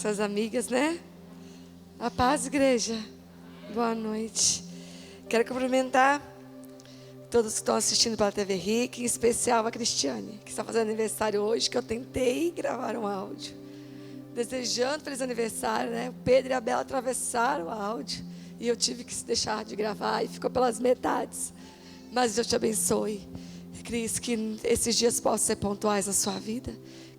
Nossas amigas, né? A paz, igreja. Boa noite. Quero cumprimentar todos que estão assistindo pela TV Rick, em especial a Cristiane, que está fazendo aniversário hoje, que eu tentei gravar um áudio. Desejando feliz aniversário, né? O Pedro e a Bela atravessaram o áudio e eu tive que deixar de gravar e ficou pelas metades. Mas Deus te abençoe, Cris, que esses dias possam ser pontuais na sua vida.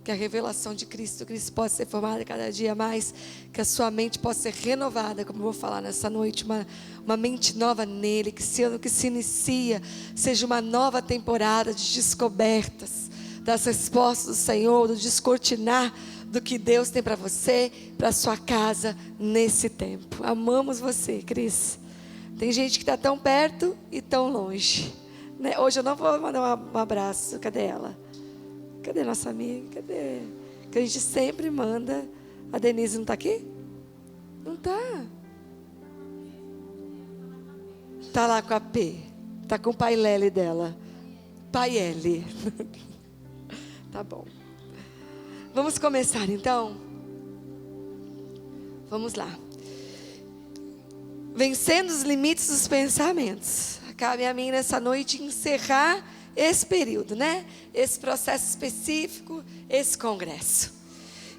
Que a revelação de Cristo possa ser formada cada dia mais, que a sua mente possa ser renovada, como eu vou falar nessa noite, uma mente nova nele, que esse ano que se inicia, seja uma nova temporada de descobertas, das respostas do Senhor, do descortinar do que Deus tem para você, para a sua casa, nesse tempo. Amamos você, Cris. Tem gente que está tão perto e tão longe, né? Hoje eu não vou mandar um abraço, cadê ela? Cadê nossa amiga? Cadê? Que a gente sempre manda. A Denise não está aqui? Não está. Está lá com a P. Está com o pai Lele dela. Pai L. Tá bom. Vamos começar então? Vamos lá. Vencendo os limites dos pensamentos. Cabe a mim nessa noite encerrar esse período, né? Esse processo específico, esse congresso.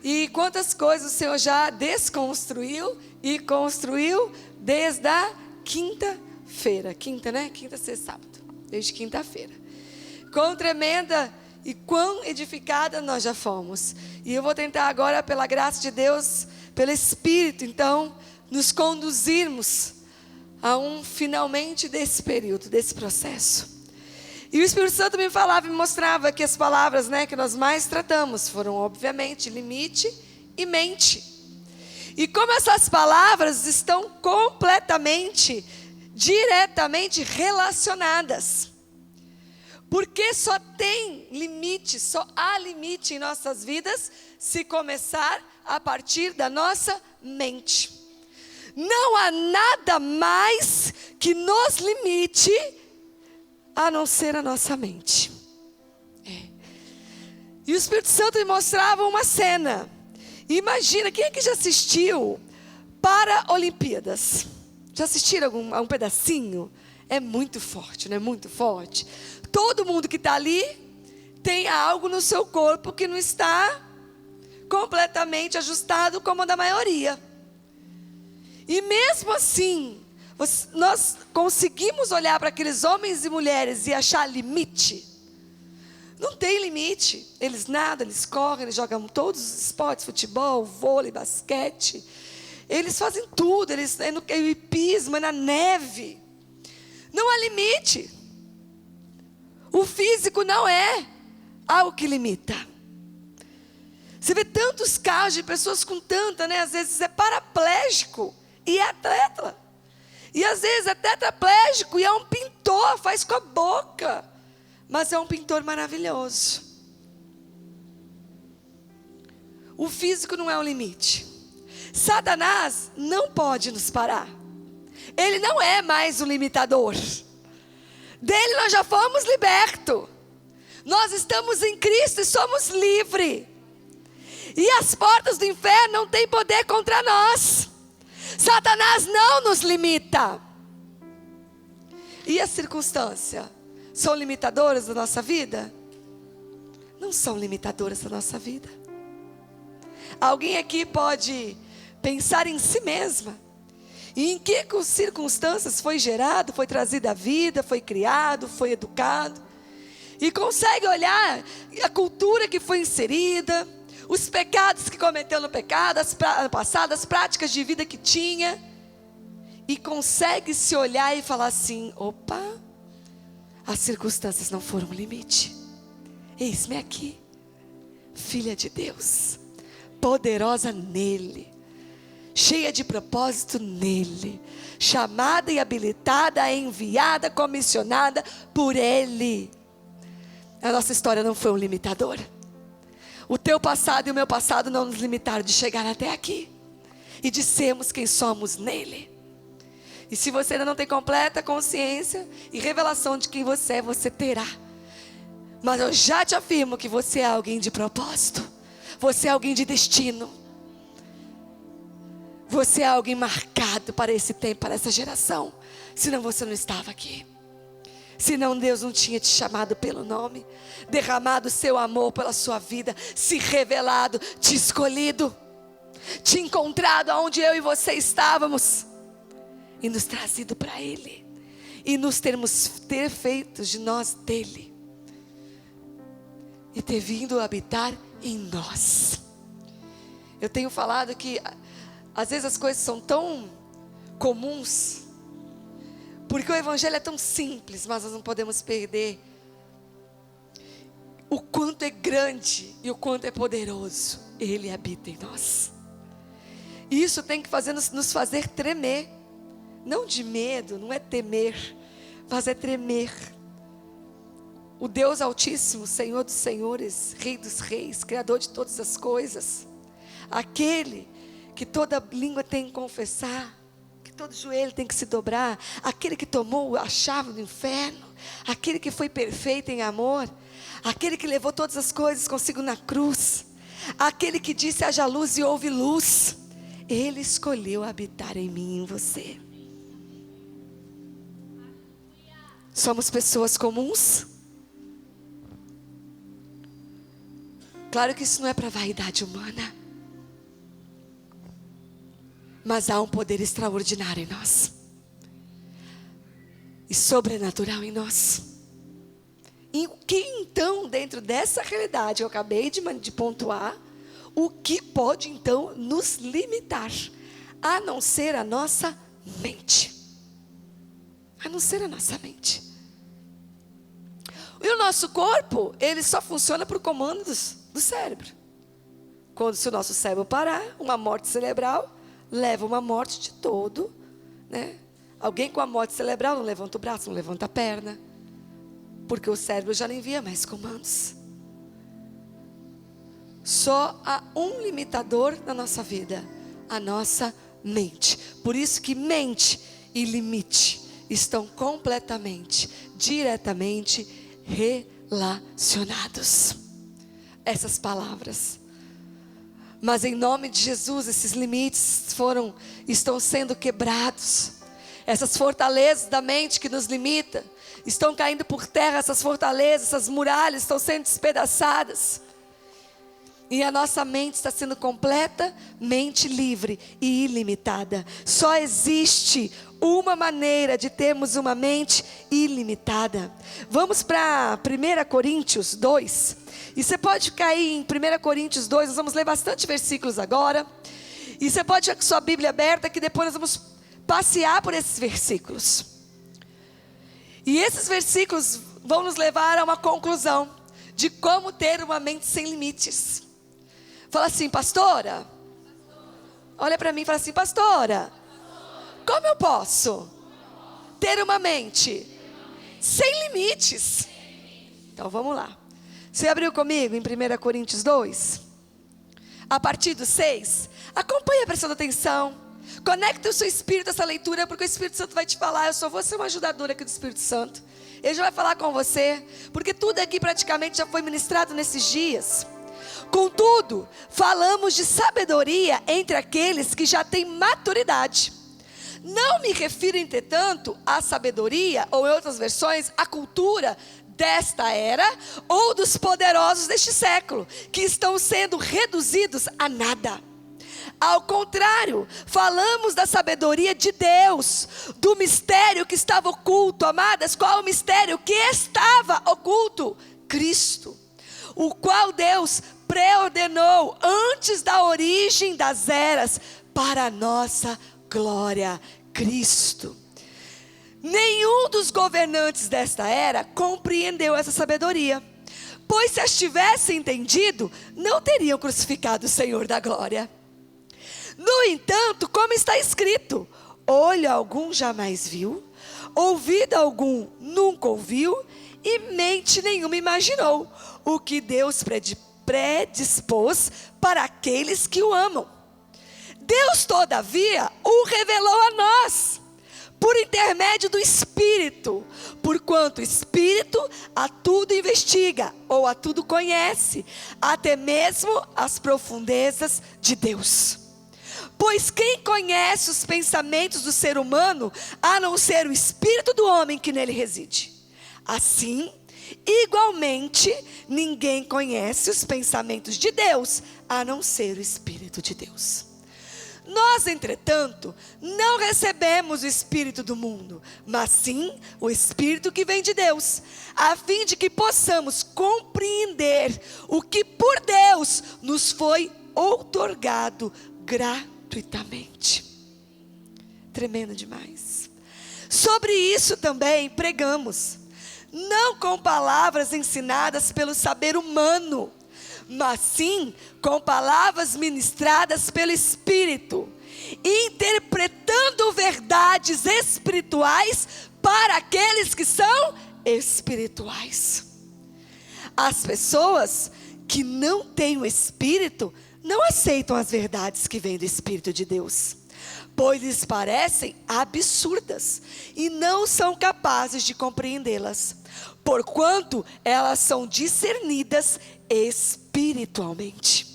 E quantas coisas o Senhor já desconstruiu e construiu desde a quinta-feira. Quinta, né? Quinta, sexta, sábado. Desde quinta-feira. Quão tremenda e quão edificada nós já fomos. E eu vou tentar agora, pela graça de Deus, pelo Espírito, então, nos conduzirmos a finalmente desse período, desse processo. E o Espírito Santo me falava e me mostrava que as palavras, né, que nós mais tratamos foram, obviamente, limite e mente. E como essas palavras estão completamente, diretamente relacionadas. Porque só tem limite, só há limite em nossas vidas se começar a partir da nossa mente. Não há nada mais que nos limite a não ser a nossa mente. E o Espírito Santo me mostrava uma cena. Imagina, quem é que já assistiu Paralimpíadas? Já assistiram a um pedacinho? É muito forte, não é muito forte? Todo mundo que está ali tem algo no seu corpo que não está completamente ajustado como a da maioria. E mesmo assim, nós conseguimos olhar para aqueles homens e mulheres e achar limite? Não tem limite. Eles nadam, eles correm, eles jogam todos os esportes, futebol, vôlei, basquete. Eles fazem tudo, eles é no hipismo, é na neve. Não há limite. O físico não é algo que limita. Você vê tantos casos de pessoas com tanta, né? Às vezes é paraplégico e é atleta. E às vezes é tetraplégico e é um pintor, faz com a boca. Mas é um pintor maravilhoso. O físico não é um limite. Satanás não pode nos parar. Ele não é mais um limitador. Dele nós já fomos libertos. Nós estamos em Cristo e somos livres. E as portas do inferno não têm poder contra nós. Satanás não nos limita. E as circunstâncias são limitadoras da nossa vida? Não são limitadoras da nossa vida. Alguém aqui pode pensar em si mesma. E em que circunstâncias foi gerado, foi trazido à vida, foi criado, foi educado. E consegue olhar a cultura que foi inserida, os pecados que cometeu no passado, as práticas de vida que tinha. E consegue se olhar e falar assim: opa, as circunstâncias não foram um limite. Eis-me aqui, filha de Deus, poderosa nele, cheia de propósito nele, chamada e habilitada, enviada, comissionada por ele. A nossa história não foi um limitador. O teu passado e o meu passado não nos limitaram de chegar até aqui e de sermos quem somos nele. E se você ainda não tem completa consciência e revelação de quem você é, você terá. Mas eu já te afirmo que você é alguém de propósito. Você é alguém de destino. Você é alguém marcado para esse tempo, para essa geração. Senão você não estava aqui. Senão Deus não tinha te chamado pelo nome, derramado o seu amor pela sua vida, se revelado, te escolhido, te encontrado onde eu e você estávamos, e nos trazido para Ele, e nos ter feito de nós dele, e ter vindo habitar em nós. Eu tenho falado que às vezes as coisas são tão comuns, porque o evangelho é tão simples, mas nós não podemos perder o quanto é grande e o quanto é poderoso. Ele habita em nós. E isso tem que nos fazer tremer. Não de medo, não é temer, mas é tremer. O Deus Altíssimo, Senhor dos Senhores, Rei dos Reis, Criador de todas as coisas, aquele que toda língua tem que confessar, que todo joelho tem que se dobrar, aquele que tomou a chave do inferno, aquele que foi perfeito em amor, aquele que levou todas as coisas consigo na cruz, aquele que disse haja luz e houve luz. Ele escolheu habitar em mim e em você. Somos pessoas comuns? Claro que isso não é para vaidade humana, mas há um poder extraordinário em nós, e sobrenatural em nós. E o que então, dentro dessa realidade que eu acabei de pontuar, o que pode então nos limitar, a não ser a nossa mente? A não ser a nossa mente. E o nosso corpo, ele só funciona por comandos do cérebro. Se o nosso cérebro parar, uma morte cerebral leva uma morte de todo, né? Alguém com a morte cerebral não levanta o braço, não levanta a perna, porque o cérebro já não envia mais comandos. Só há um limitador na nossa vida: a nossa mente. Por isso que mente e limite estão completamente, diretamente relacionados. Essas palavras. Mas em nome de Jesus, esses limites estão sendo quebrados. Essas fortalezas da mente que nos limita estão caindo por terra. Essas fortalezas, essas muralhas estão sendo despedaçadas. E a nossa mente está sendo completamente livre e ilimitada. Só existe uma maneira de termos uma mente ilimitada. Vamos para 1 Coríntios 2. E você pode cair em 1 Coríntios 2. Nós vamos ler bastante versículos agora. E você pode ir com sua Bíblia aberta, que depois nós vamos passear por esses versículos. E esses versículos vão nos levar a uma conclusão de como ter uma mente sem limites. Fala assim: pastora, olha para mim e fala assim: pastora, como eu posso ter uma mente sem limites? Então vamos lá. Você abriu comigo em 1 Coríntios 2? A partir do 6. Acompanha prestando atenção. Conecta o seu espírito a essa leitura, porque o Espírito Santo vai te falar. Eu só vou ser uma ajudadora aqui do Espírito Santo. Ele já vai falar com você, porque tudo aqui praticamente já foi ministrado nesses dias. Contudo, falamos de sabedoria entre aqueles que já têm maturidade. Não me refiro, entretanto, à sabedoria, ou em outras versões, à cultura desta era, ou dos poderosos deste século, que estão sendo reduzidos a nada. Ao contrário, falamos da sabedoria de Deus, do mistério que estava oculto. Amadas, qual é o mistério que estava oculto? Cristo, o qual Deus preordenou antes da origem das eras, para a nossa glória. Cristo. Nenhum dos governantes desta era compreendeu essa sabedoria, pois se as tivessem entendido, não teriam crucificado o Senhor da glória. No entanto, como está escrito: olho algum jamais viu, ouvido algum nunca ouviu, e mente nenhuma imaginou o que Deus predispôs para aqueles que o amam. Deus, todavia, o revelou a nós, por intermédio do Espírito, porquanto o Espírito a tudo investiga, ou a tudo conhece, até mesmo as profundezas de Deus. Pois quem conhece os pensamentos do ser humano, a não ser o espírito do homem que nele reside? Assim, igualmente, ninguém conhece os pensamentos de Deus, a não ser o Espírito de Deus. Nós, entretanto, não recebemos o Espírito do mundo, mas sim o Espírito que vem de Deus, a fim de que possamos compreender o que por Deus nos foi outorgado gratuitamente. Tremendo demais. Sobre isso também pregamos, não com palavras ensinadas pelo saber humano, mas sim com palavras ministradas pelo Espírito, interpretando verdades espirituais para aqueles que são espirituais. As pessoas que não têm o Espírito não aceitam as verdades que vêm do Espírito de Deus, pois lhes parecem absurdas e não são capazes de compreendê-las, porquanto elas são discernidas espiritualmente.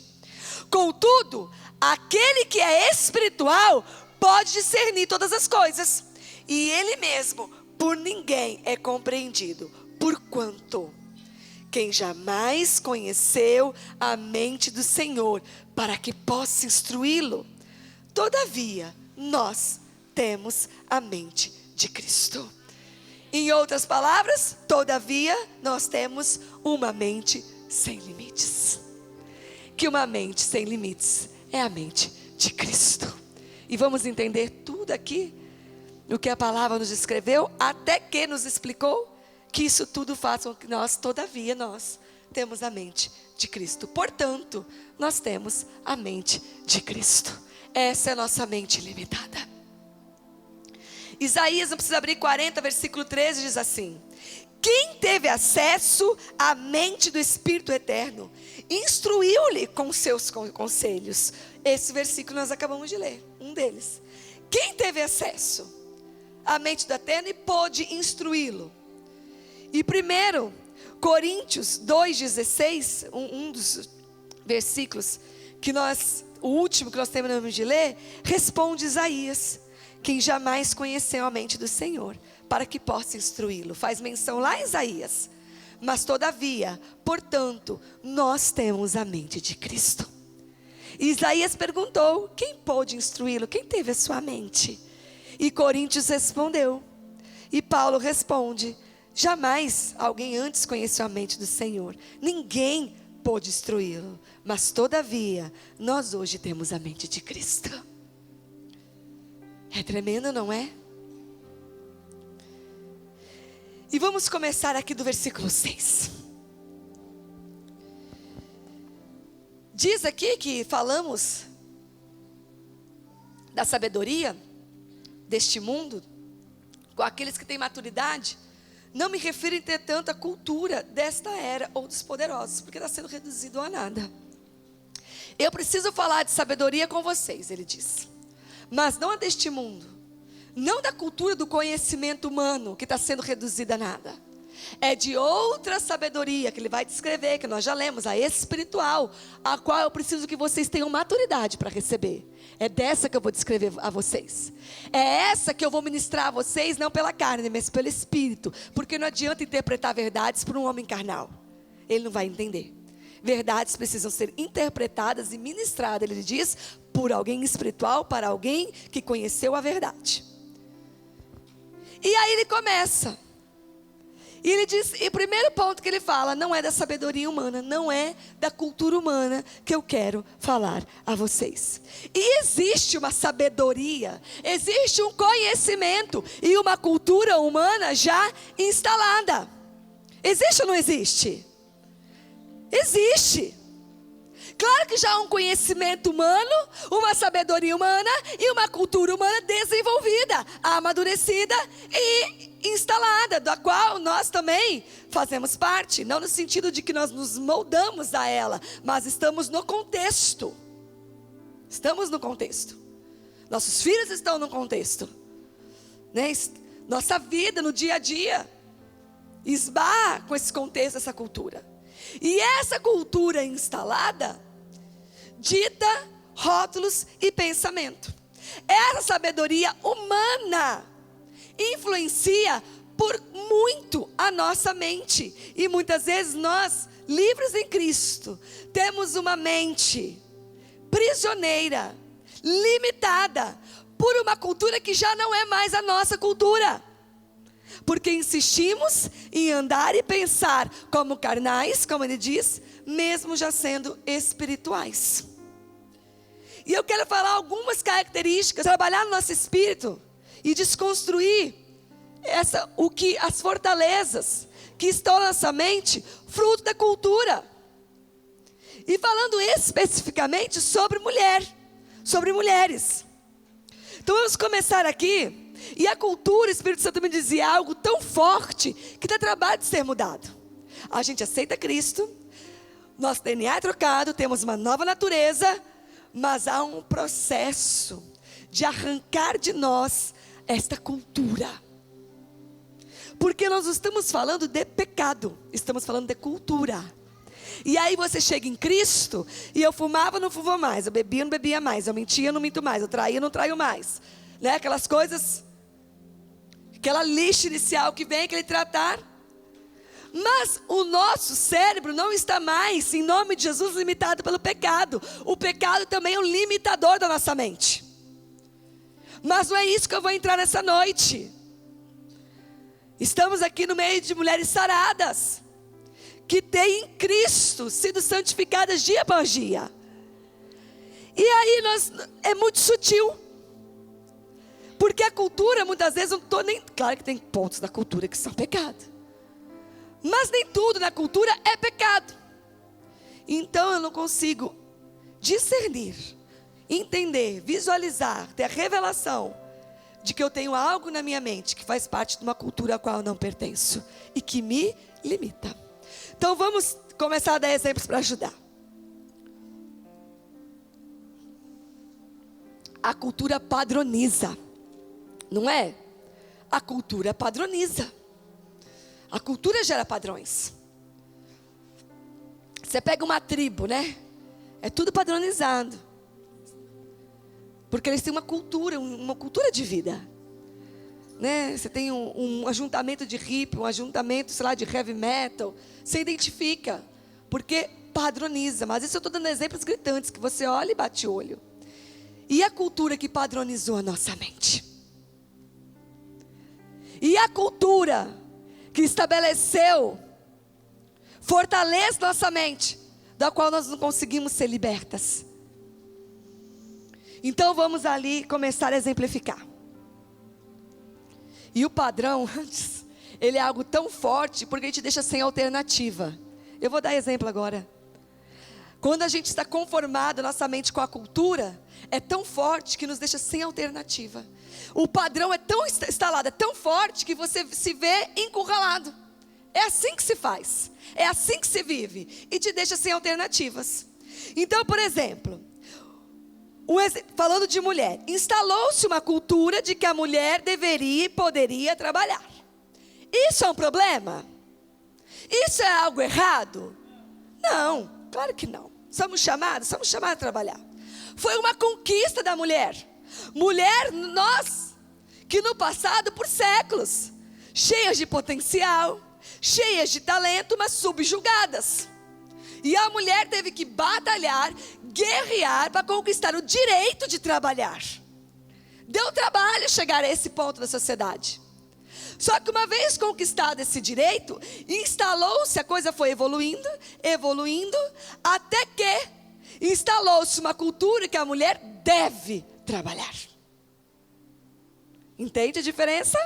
Contudo, aquele que é espiritual pode discernir todas as coisas, e ele mesmo por ninguém é compreendido, porquanto quem jamais conheceu a mente do Senhor, para que possa instruí-lo. Todavia, nós temos a mente de Cristo. Em outras palavras, todavia, nós temos uma mente sem limites. Que uma mente sem limites é a mente de Cristo. E vamos entender tudo aqui, o que a palavra nos escreveu, até que nos explicou que isso tudo faz com que nós, todavia, nós temos a mente de Cristo. Portanto, nós temos a mente de Cristo. Essa é a nossa mente limitada. Isaías, não precisa abrir, 40, versículo 13, diz assim: quem teve acesso à mente do Espírito Eterno, instruiu-lhe com seus conselhos. Esse versículo nós acabamos de ler, um deles. Quem teve acesso à mente do Eterno e pôde instruí-lo? E 1 Coríntios 2,16, um dos versículos que o último que nós terminamos de ler, responde Isaías: quem jamais conheceu a mente do Senhor, para que possa instruí-lo. Faz menção lá em Isaías. Mas todavia, portanto, nós temos a mente de Cristo. E Isaías perguntou: quem pôde instruí-lo? Quem teve a sua mente? E Coríntios respondeu. E Paulo responde: jamais alguém antes conheceu a mente do Senhor. Ninguém pôde instruí-lo. Mas todavia, nós hoje temos a mente de Cristo. É tremendo, não é? E vamos começar aqui do versículo 6. Diz aqui que falamos da sabedoria deste mundo, com aqueles que têm maturidade. Não me refiro, entretanto, à cultura desta era ou dos poderosos, porque está sendo reduzido a nada. Eu preciso falar de sabedoria com vocês, ele diz, mas não a deste mundo, não da cultura do conhecimento humano, que está sendo reduzida a nada. É de outra sabedoria que ele vai descrever, que nós já lemos, a espiritual, a qual eu preciso que vocês tenham maturidade para receber. É dessa que eu vou descrever a vocês. É essa que eu vou ministrar a vocês, não pela carne, mas pelo Espírito. Porque não adianta interpretar verdades por um homem carnal. Ele não vai entender. Verdades precisam ser interpretadas e ministradas, ele diz, por alguém espiritual, para alguém que conheceu a verdade. E aí ele começa. E ele diz, e o primeiro ponto que ele fala, não é da sabedoria humana, não é da cultura humana que eu quero falar a vocês. E existe uma sabedoria, existe um conhecimento e uma cultura humana já instalada. Existe ou não existe? Existe. Claro que já há um conhecimento humano, uma sabedoria humana e uma cultura humana desenvolvida, amadurecida e instalada, da qual nós também fazemos parte. Não no sentido de que nós nos moldamos a ela, mas estamos no contexto. Estamos no contexto. Nossos filhos estão no contexto, né? Nossa vida no dia a dia esbarra com esse contexto, essa cultura. E essa cultura instalada dita rótulos e pensamento. Essa sabedoria humana influencia por muito a nossa mente. E muitas vezes nós, livres em Cristo, temos uma mente prisioneira, limitada, por uma cultura que já não é mais a nossa cultura. Porque insistimos em andar e pensar como carnais, como ele diz, mesmo já sendo espirituais. E eu quero falar algumas características, trabalhar no nosso espírito e desconstruir as fortalezas que estão na nossa mente, fruto da cultura. E falando especificamente sobre mulheres. Então vamos começar aqui. E a cultura, o Espírito Santo me dizia algo tão forte que dá trabalho de ser mudado. A gente aceita Cristo, nosso DNA é trocado, temos uma nova natureza, mas há um processo de arrancar de nós esta cultura. Porque nós não estamos falando de pecado, estamos falando de cultura. E aí você chega em Cristo, e eu fumava, não fumo mais, eu bebia, não bebia mais, eu mentia, não minto mais, eu traía, não traio mais. Né? Aquelas coisas, aquela lixa inicial que vem, aquele tratar. Mas o nosso cérebro não está mais, em nome de Jesus, limitado pelo pecado. O pecado também é um limitador da nossa mente. Mas não é isso que eu vou entrar nessa noite. Estamos aqui no meio de mulheres saradas, que têm em Cristo sido santificadas dia após dia. E aí é muito sutil. Porque a cultura, muitas vezes, claro que tem pontos da cultura que são pecado. Mas nem tudo na cultura é pecado. Então eu não consigo discernir, entender, visualizar, ter a revelação de que eu tenho algo na minha mente que faz parte de uma cultura a qual eu não pertenço e que me limita. Então vamos começar a dar exemplos para ajudar. A cultura padroniza, não é? A cultura padroniza. A cultura gera padrões. Você pega uma tribo, né? É tudo padronizado. Porque eles têm uma cultura de vida. Né? Você tem um ajuntamento de hippie, um ajuntamento, sei lá, de heavy metal. Você identifica, porque padroniza. Mas isso eu estou dando exemplos gritantes, que você olha e bate o olho. E a cultura que padronizou a nossa mente? E a cultura que estabeleceu, fortalece nossa mente, da qual nós não conseguimos ser libertas. Então vamos ali começar a exemplificar. E o padrão, antes, ele é algo tão forte, porque ele te deixa sem alternativa. Eu vou dar exemplo agora. Quando a gente está conformado, nossa mente com a cultura, é tão forte que nos deixa sem alternativa. O padrão é tão instalado, é tão forte que você se vê encurralado. É assim que se faz, é assim que se vive, e te deixa sem alternativas. Então, por exemplo, falando de mulher, instalou-se uma cultura de que a mulher deveria e poderia trabalhar. Isso é um problema? Isso é algo errado? Não, claro que não. Somos chamados a trabalhar. Foi uma conquista da mulher. Mulher, nós, que no passado, por séculos, cheias de potencial, cheias de talento, mas subjugadas. E a mulher teve que batalhar, guerrear para conquistar o direito de trabalhar. Deu trabalho chegar a esse ponto da sociedade. Só que uma vez conquistado esse direito, instalou-se, a coisa foi evoluindo, até que instalou-se uma cultura que a mulher deve trabalhar. Entende a diferença?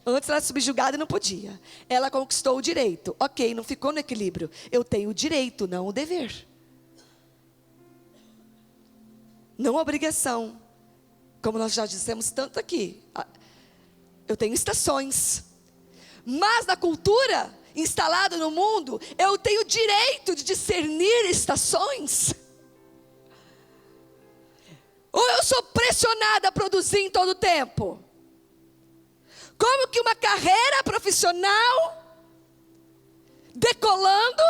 Antes ela era subjugada e não podia. Ela conquistou o direito. Ok, não ficou no equilíbrio. Eu tenho o direito, não o dever. Não a obrigação. Como nós já dissemos tanto aqui. Eu tenho estações. Mas na cultura instalada no mundo, eu tenho o direito de discernir estações. Ou eu sou pressionada a produzir em todo o tempo? Como que uma carreira profissional decolando,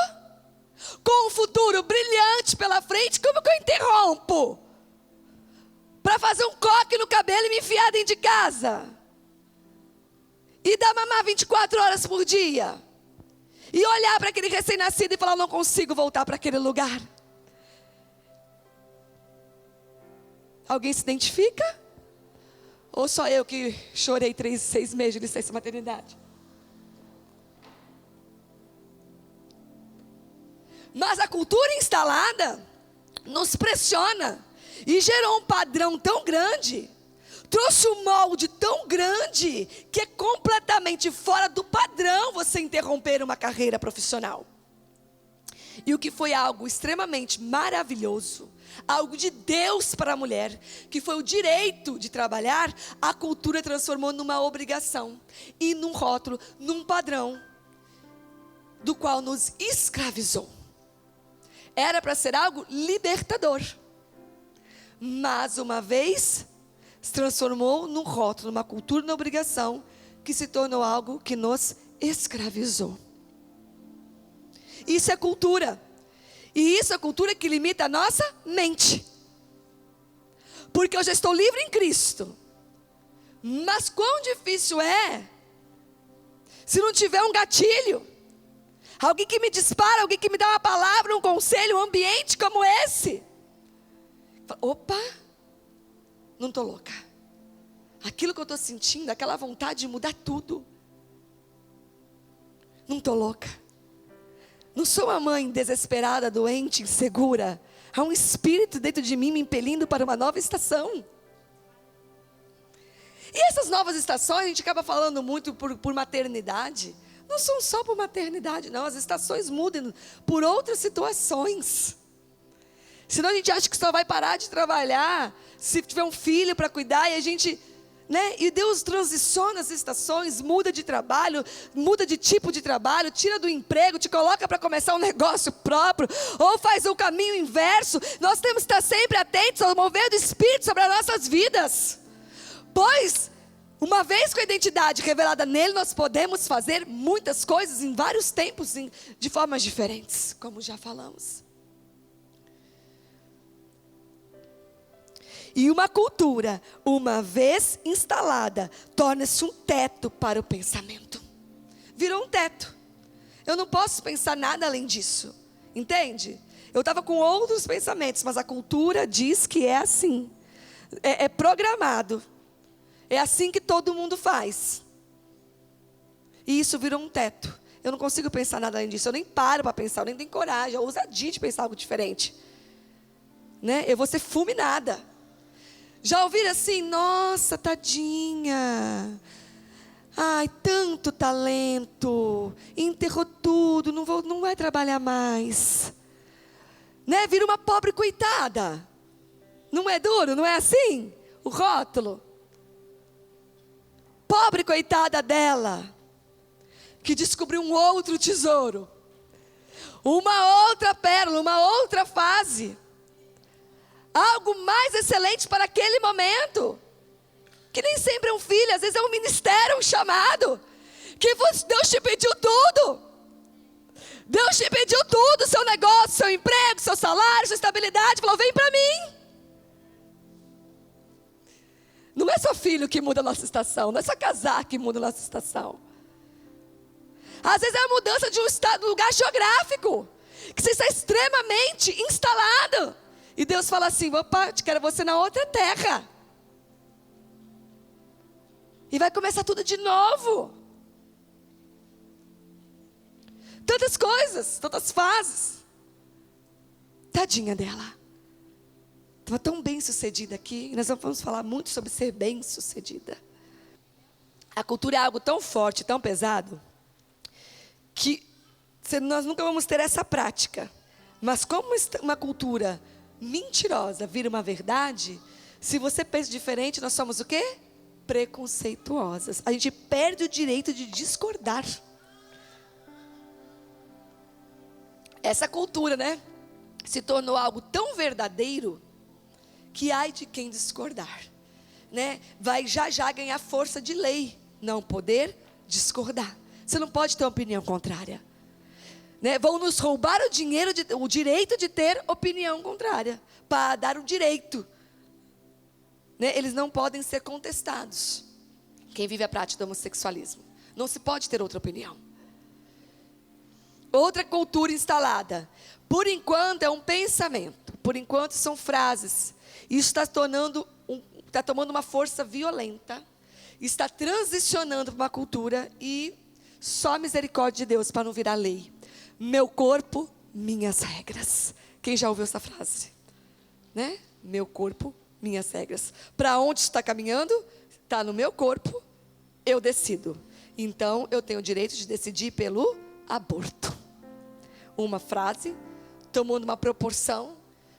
com um futuro brilhante pela frente, como que eu interrompo para fazer um coque no cabelo e me enfiar dentro de casa. E dar mamar 24 horas por dia. E olhar para aquele recém-nascido e falar, eu não consigo voltar para aquele lugar. Alguém se identifica? Ou só eu que chorei 6 meses de licença maternidade? Mas a cultura instalada nos pressiona e gerou um padrão tão grande, trouxe um molde tão grande, que é completamente fora do padrão você interromper uma carreira profissional. E o que foi algo extremamente maravilhoso, algo de Deus para a mulher, que foi o direito de trabalhar, a cultura transformou numa obrigação, e num rótulo, num padrão, do qual nos escravizou. Era para ser algo libertador, mas uma vez se transformou num rótulo, numa cultura, numa obrigação, que se tornou algo que nos escravizou. Isso é cultura, e isso é cultura que limita a nossa mente, porque eu já estou livre em Cristo, mas quão difícil é, se não tiver um gatilho, alguém que me dispara, alguém que me dá uma palavra, um conselho, um ambiente como esse. Opa, não estou louca. Aquilo que eu estou sentindo, aquela vontade de mudar tudo. Não estou louca. Não sou uma mãe desesperada, doente, insegura. Há um espírito dentro de mim me impelindo para uma nova estação. E essas novas estações, a gente acaba falando muito por maternidade. Não são só por maternidade, não. As estações mudam por outras situações. Senão a gente acha que só vai parar de trabalhar se tiver um filho para cuidar. E a gente, e Deus transiciona as estações, muda de trabalho, muda de tipo de trabalho, tira do emprego, te coloca para começar um negócio próprio, ou faz o caminho inverso. Nós temos que estar sempre atentos ao mover do Espírito sobre as nossas vidas. Pois, uma vez com a identidade revelada nele, nós podemos fazer muitas coisas em vários tempos, de formas diferentes, como já falamos. E uma cultura, uma vez instalada, torna-se um teto para o pensamento. Virou um teto. Eu não posso pensar nada além disso. Entende? Eu estava com outros pensamentos, mas a cultura diz que é assim. É programado. É assim que todo mundo faz. E isso virou um teto. Eu não consigo pensar nada além disso. Eu nem paro para pensar, eu nem tenho coragem, eu ousadia de pensar algo diferente. Eu vou ser fulminada. Já ouviram assim, nossa, tadinha. Ai, tanto talento. Enterrou tudo, não vai trabalhar mais. Vira uma pobre coitada. Não é duro, não é assim? O rótulo. Pobre coitada dela, que descobriu um outro tesouro, uma outra pérola, uma outra fase, algo mais excelente para aquele momento, que nem sempre é um filho, às vezes é um ministério, um chamado, que Deus te pediu tudo, Deus te pediu tudo, seu negócio, seu emprego, seu salário, sua estabilidade, falou, vem para mim. Não é só filho que muda a nossa estação, não é só casar que muda a nossa estação. Às vezes é a mudança de um lugar geográfico, que você está extremamente instalado. E Deus fala assim, opa, te quero você na outra terra. E vai começar tudo de novo. Tantas coisas, tantas fases. Tadinha dela. Estava tão bem sucedida aqui. E nós vamos falar muito sobre ser bem sucedida. A cultura é algo tão forte, tão pesado, que nós nunca vamos ter essa prática. Mas como uma cultura mentirosa vira uma verdade, se você pensa diferente, nós somos o quê? Preconceituosas. A gente perde o direito de discordar. Essa cultura, se tornou algo tão verdadeiro, que ai de quem discordar, vai já ganhar força de lei, não poder discordar. Você não pode ter uma opinião contrária, Vão nos roubar o direito de ter opinião contrária, para dar o direito né, eles não podem ser contestados. Quem vive a prática do homossexualismo. Não se pode ter outra opinião. Outra cultura instalada. Por enquanto é um pensamento. Por enquanto são frases. Isso está tomando uma força violenta. Está transicionando para uma cultura e só a misericórdia de Deus para não virar lei. Meu corpo, minhas regras. Quem já ouviu essa frase? Né? Meu corpo, minhas regras. Para onde está caminhando? Está no meu corpo, eu decido. Então, eu tenho o direito de decidir pelo aborto. Uma frase tomando uma proporção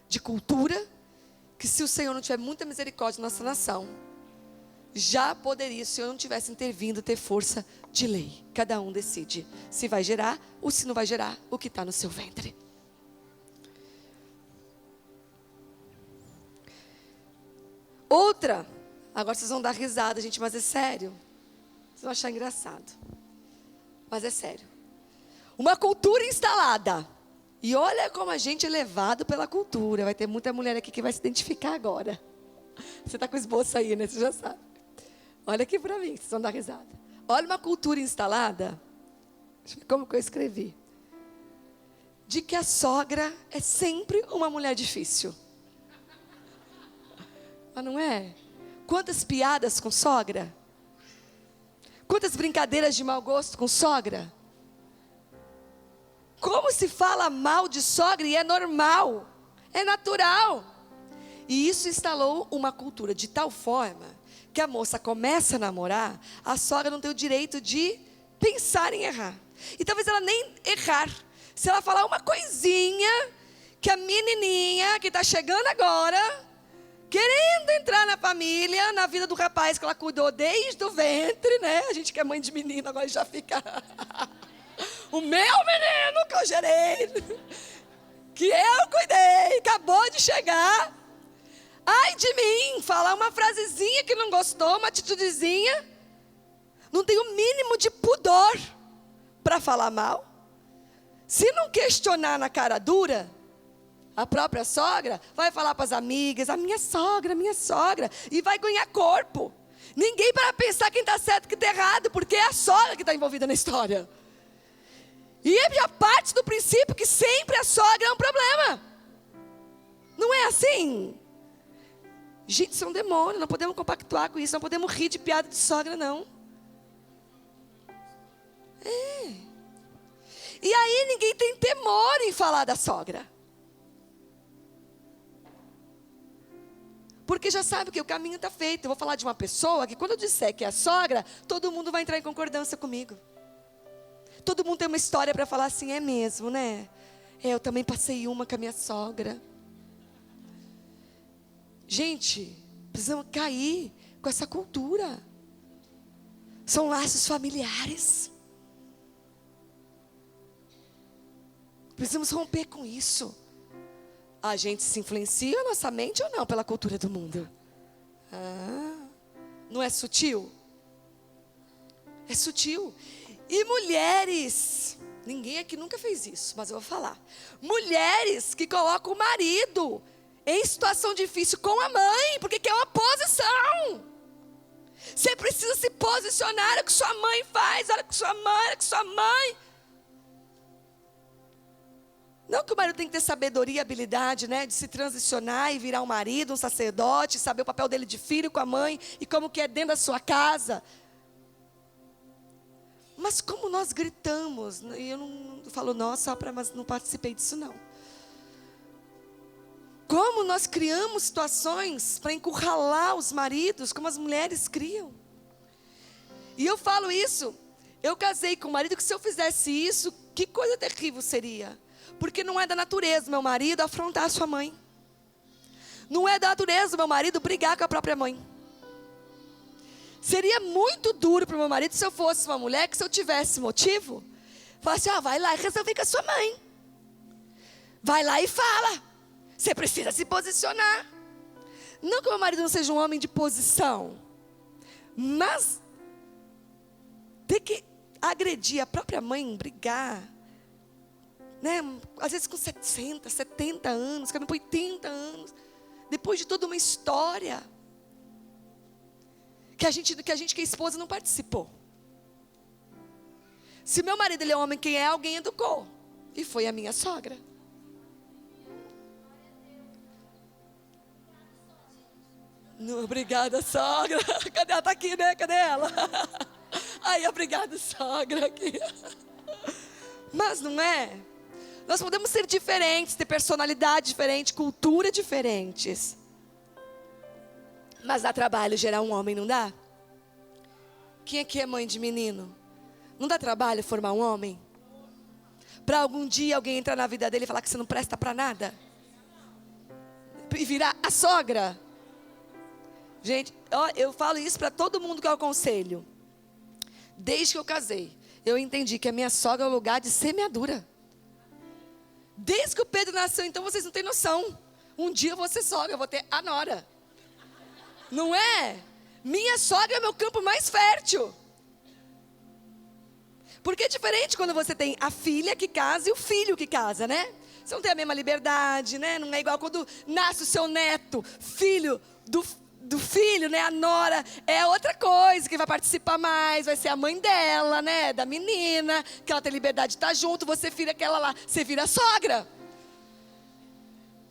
de cultura que, se o Senhor não tiver muita misericórdia na nossa nação, já poderia, se o Senhor não tivesse intervindo, ter força de lei. Cada um decide se vai gerar ou se não vai gerar o que está no seu ventre. Outra, agora vocês vão dar risada, gente, mas é sério. Vocês vão achar engraçado. Mas é sério. Uma cultura instalada. E olha como a gente é levado pela cultura. Vai ter muita mulher aqui que vai se identificar agora. Você está com o esboço aí, né? Você já sabe. Olha aqui para mim, vocês vão dar risada. Olha uma cultura instalada. Deixa eu ver como que eu escrevi. De que a sogra é sempre uma mulher difícil. Mas não é? Quantas piadas com sogra? Quantas brincadeiras de mau gosto com sogra? Como se fala mal de sogra e é normal, é natural. E isso instalou uma cultura de tal forma que a moça começa a namorar, a sogra não tem o direito de pensar em errar. E talvez ela nem errar. Se ela falar uma coisinha, que a menininha que está chegando agora, querendo entrar na família, na vida do rapaz que ela cuidou desde o ventre, né? A gente que é mãe de menino agora já fica... O meu menino que eu gerei, que eu cuidei, acabou de chegar. Ai de mim, falar uma frasezinha que não gostou, uma atitudezinha. Não tem o mínimo de pudor para falar mal. Se não questionar na cara dura, a própria sogra vai falar para as amigas, a minha sogra, e vai ganhar corpo. Ninguém para pensar quem está certo e quem está errado, porque é a sogra que está envolvida na história. E já parte do princípio que sempre a sogra é um problema. Não é assim? Gente, isso é um demônio, não podemos compactuar com isso, não podemos rir de piada de sogra, não. É. E aí ninguém tem temor em falar da sogra. Porque já sabe que o caminho está feito. Eu vou falar de uma pessoa que quando eu disser que é a sogra, todo mundo vai entrar em concordância comigo. Todo mundo tem uma história para falar assim, é mesmo, né? Eu também passei uma com a minha sogra. Gente, precisamos cair com essa cultura. São laços familiares. Precisamos romper com isso. A gente se influencia a nossa mente ou não pela cultura do mundo? Não é sutil? É sutil. E mulheres, ninguém aqui nunca fez isso, mas eu vou falar. Mulheres que colocam o marido em situação difícil com a mãe, porque quer uma posição. Você precisa se posicionar, olha o que sua mãe faz, olha o que sua mãe. Não que o marido tem que ter sabedoria e habilidade, né, de se transicionar e virar um marido, um sacerdote, saber o papel dele de filho com a mãe e como que é dentro da sua casa. Mas como nós gritamos, e eu não falo nossa, mas não participei disso não. Como nós criamos situações para encurralar os maridos, como as mulheres criam. E eu falo isso, eu casei com um marido que se eu fizesse isso, que coisa terrível seria. Porque não é da natureza meu marido afrontar a sua mãe. Não é da natureza meu marido brigar com a própria mãe. Seria muito duro para o meu marido se eu fosse uma mulher que, se eu tivesse motivo, falasse, vai lá e resolve com a sua mãe. Vai lá e fala. Você precisa se posicionar. Não que o meu marido não seja um homem de posição, mas ter que agredir a própria mãe, brigar, né? Às vezes com 60, 70 anos, com 80 anos, depois de toda uma história. que a gente que é esposa não participou. Se meu marido ele é homem, quem é? Alguém educou. E foi a minha sogra. Não, obrigada, sogra. Cadê ela? Tá aqui, né? Cadê ela? Aí, obrigada, sogra. Aqui. Mas não é? Nós podemos ser diferentes, ter personalidade diferente, cultura diferentes. Mas dá trabalho gerar um homem, não dá? Quem aqui é mãe de menino? Não dá trabalho formar um homem? Para algum dia alguém entrar na vida dele e falar que você não presta para nada? E virar a sogra? Gente, eu falo isso para todo mundo que eu aconselho. Desde que eu casei, eu entendi que a minha sogra é o lugar de semeadura. Desde que o Pedro nasceu, então vocês não têm noção. Um dia eu vou ser sogra, eu vou ter a nora. Não é? Minha sogra é meu campo mais fértil. Porque é diferente quando você tem a filha que casa e o filho que casa, né? Você não tem a mesma liberdade, né? Não é igual quando nasce o seu neto, filho do filho, né? A nora é outra coisa, que vai participar mais, vai ser a mãe dela, né? Da menina, que ela tem liberdade de estar junto, você vira aquela lá, você vira sogra.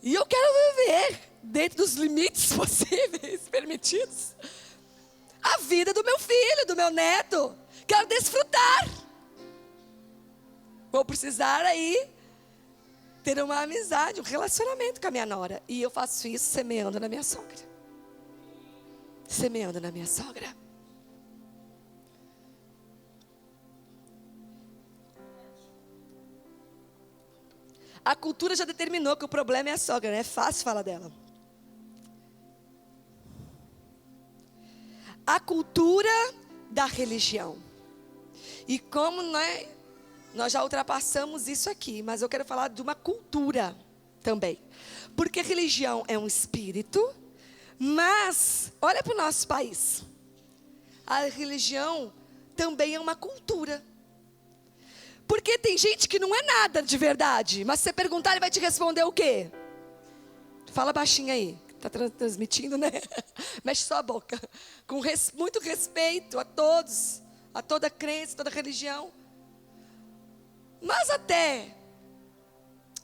E eu quero viver, dentro dos limites possíveis, permitidos, a vida do meu filho, do meu neto. Quero desfrutar. Vou precisar aí ter uma amizade, um relacionamento com a minha nora. E eu faço isso semeando na minha sogra. Semeando na minha sogra. A cultura já determinou que o problema é a sogra, né? É fácil falar dela. A cultura da religião. E como nós já ultrapassamos isso aqui, mas eu quero falar de uma cultura também. Porque religião é um espírito, mas olha para o nosso país. A religião também é uma cultura. Porque tem gente que não é nada de verdade, mas se você perguntar, ele vai te responder o quê? Fala baixinho aí. Está transmitindo, né? Mexe só a boca. Com muito respeito a todos, a toda crença, toda religião. Mas até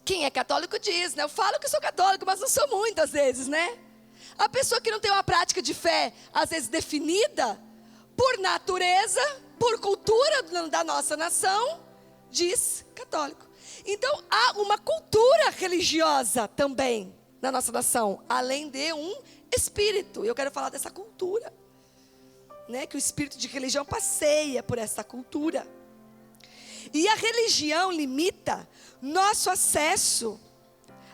quem é católico diz, né? Eu falo que sou católico, mas não sou muitas vezes, né? A pessoa que não tem uma prática de fé, às vezes definida por natureza, por cultura da nossa nação, diz católico. Então há uma cultura religiosa também na nossa nação, além de um espírito. Eu quero falar dessa cultura, né? Que o espírito de religião passeia por essa cultura. E a religião limita nosso acesso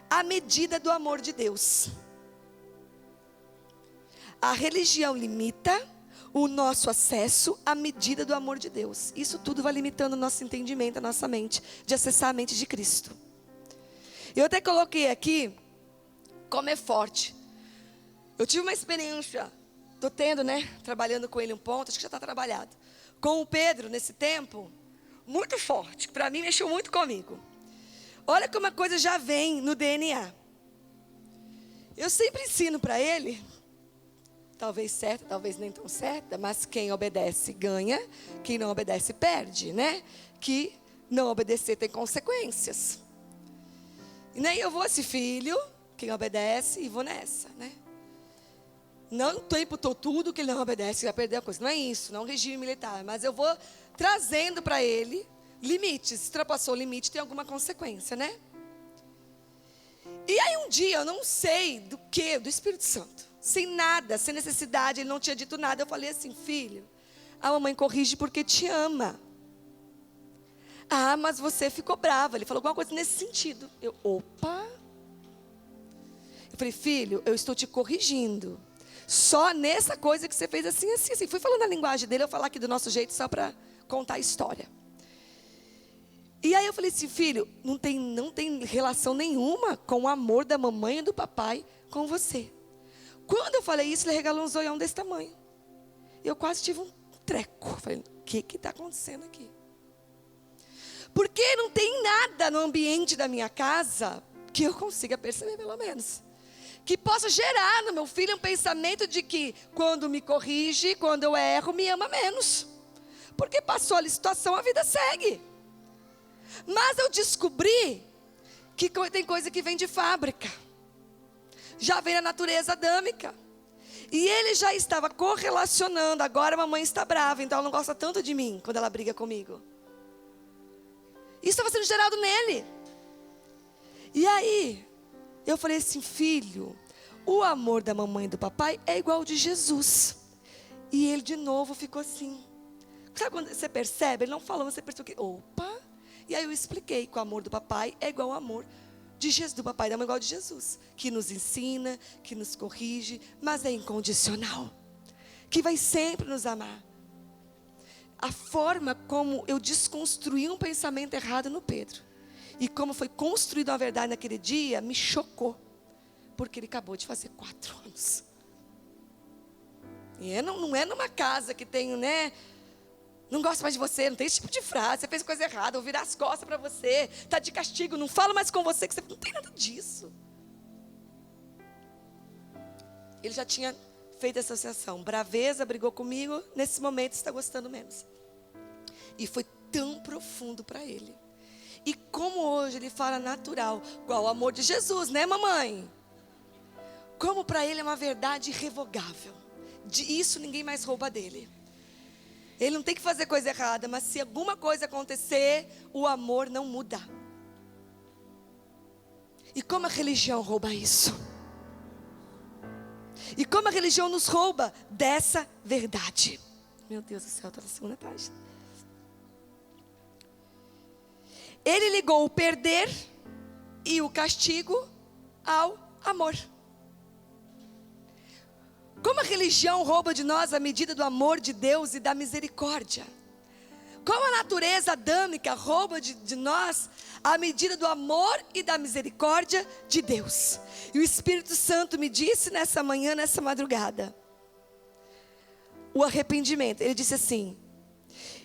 à medida do amor de Deus. A religião limita o nosso acesso à medida do amor de Deus. Isso tudo vai limitando o nosso entendimento, a nossa mente, de acessar a mente de Cristo. Eu até coloquei aqui como é forte. Eu tive uma experiência, estou tendo, né? Trabalhando com ele um ponto, acho que já está trabalhado. Com o Pedro, nesse tempo, muito forte, que para mim mexeu muito comigo. Olha como a coisa já vem no DNA. Eu sempre ensino para ele, talvez certa, talvez nem tão certa, mas quem obedece ganha, quem não obedece perde, né? Que não obedecer tem consequências. E nem eu vou assim, filho, quem obedece e vou nessa, né? Não o tempo todo, tudo que ele não obedece vai perder a coisa. Não é isso, não é um regime militar, mas eu vou trazendo para ele limites. Se ultrapassou o limite, tem alguma consequência, né? E aí um dia, eu não sei do que, do Espírito Santo, sem nada, sem necessidade, ele não tinha dito nada. Eu falei assim, filho, a mamãe corrige porque te ama. Ah, mas você ficou brava. Ele falou alguma coisa nesse sentido. Opa. Eu falei, filho, eu estou te corrigindo. Só nessa coisa que você fez assim, assim, assim. Fui falando a linguagem dele, eu falar aqui do nosso jeito só para contar a história. E aí eu falei assim, filho, não tem relação nenhuma com o amor da mamãe e do papai com você. Quando eu falei isso, ele regalou um zoião desse tamanho. Eu quase tive um treco. Falei, o que está acontecendo aqui? Porque não tem nada no ambiente da minha casa que eu consiga perceber, pelo menos, que possa gerar no meu filho um pensamento de que quando me corrige, quando eu erro, me ama menos. Porque passou a situação, a vida segue. Mas eu descobri que tem coisa que vem de fábrica. Já vem na natureza adâmica. E ele já estava correlacionando. Agora a mamãe está brava, então ela não gosta tanto de mim quando ela briga comigo. Isso estava sendo gerado nele. E aí, eu falei assim, filho, o amor da mamãe e do papai é igual ao de Jesus. E ele de novo ficou assim. Sabe quando você percebe? Ele não falou, você percebeu que, opa. E aí eu expliquei que o amor do papai é igual ao amor de Jesus, do papai e da mãe, igual ao de Jesus. Que nos ensina, que nos corrige, mas é incondicional. Que vai sempre nos amar. A forma como eu desconstruí um pensamento errado no Pedro. E como foi construída a verdade naquele dia, me chocou. Porque ele acabou de fazer 4 anos. E não é numa casa que tem, né? Não gosto mais de você, não tem esse tipo de frase. Você fez coisa errada, vou virar as costas para você. Está de castigo, não falo mais com você. Que você não tem nada disso. Ele já tinha feito essa associação. Braveza, brigou comigo. Nesse momento está gostando menos. E foi tão profundo para ele. E como hoje ele fala natural, igual o amor de Jesus, né, mamãe? Como para ele é uma verdade irrevogável. Isso ninguém mais rouba dele. Ele não tem que fazer coisa errada, mas se alguma coisa acontecer, o amor não muda. E como a religião rouba isso? E como a religião nos rouba dessa verdade? Meu Deus do céu, está na segunda página. Ele ligou o perder e o castigo ao amor. Como a religião rouba de nós a medida do amor de Deus e da misericórdia. Como a natureza adâmica rouba de nós a medida do amor e da misericórdia de Deus. E o Espírito Santo me disse nessa manhã, nessa madrugada, o arrependimento. Ele disse assim,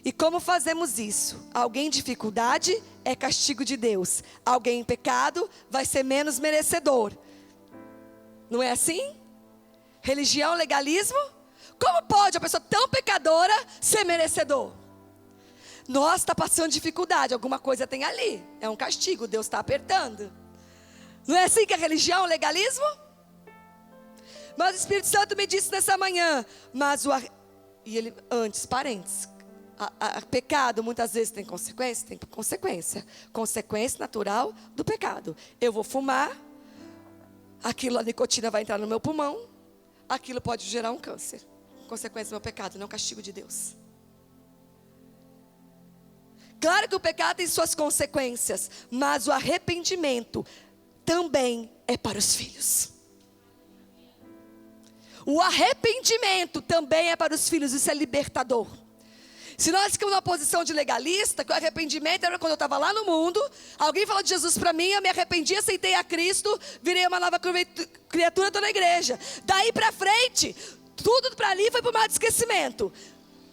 e como fazemos isso? Alguém em dificuldade é castigo de Deus. Alguém em pecado vai ser menos merecedor. Não é assim? Religião, legalismo? Como pode uma pessoa tão pecadora ser merecedor? Nossa, está passando dificuldade, alguma coisa tem ali. É um castigo, Deus está apertando. Não é assim que é religião, legalismo? Mas o Espírito Santo me disse nessa manhã, e ele, antes, parênteses, pecado muitas vezes tem consequência? Tem consequência. Consequência natural do pecado. Eu vou fumar, aquilo, a nicotina vai entrar no meu pulmão, aquilo pode gerar um câncer. Consequência do meu pecado, não castigo de Deus. Claro que o pecado tem suas consequências, mas o arrependimento também é para os filhos. O arrependimento também é para os filhos, isso é libertador. Se nós ficamos numa posição de legalista, que o arrependimento era quando eu estava lá no mundo, alguém falou de Jesus para mim, eu me arrependi, aceitei a Cristo, virei uma nova criatura, estou na igreja. Daí para frente, tudo para ali foi para o mar de esquecimento.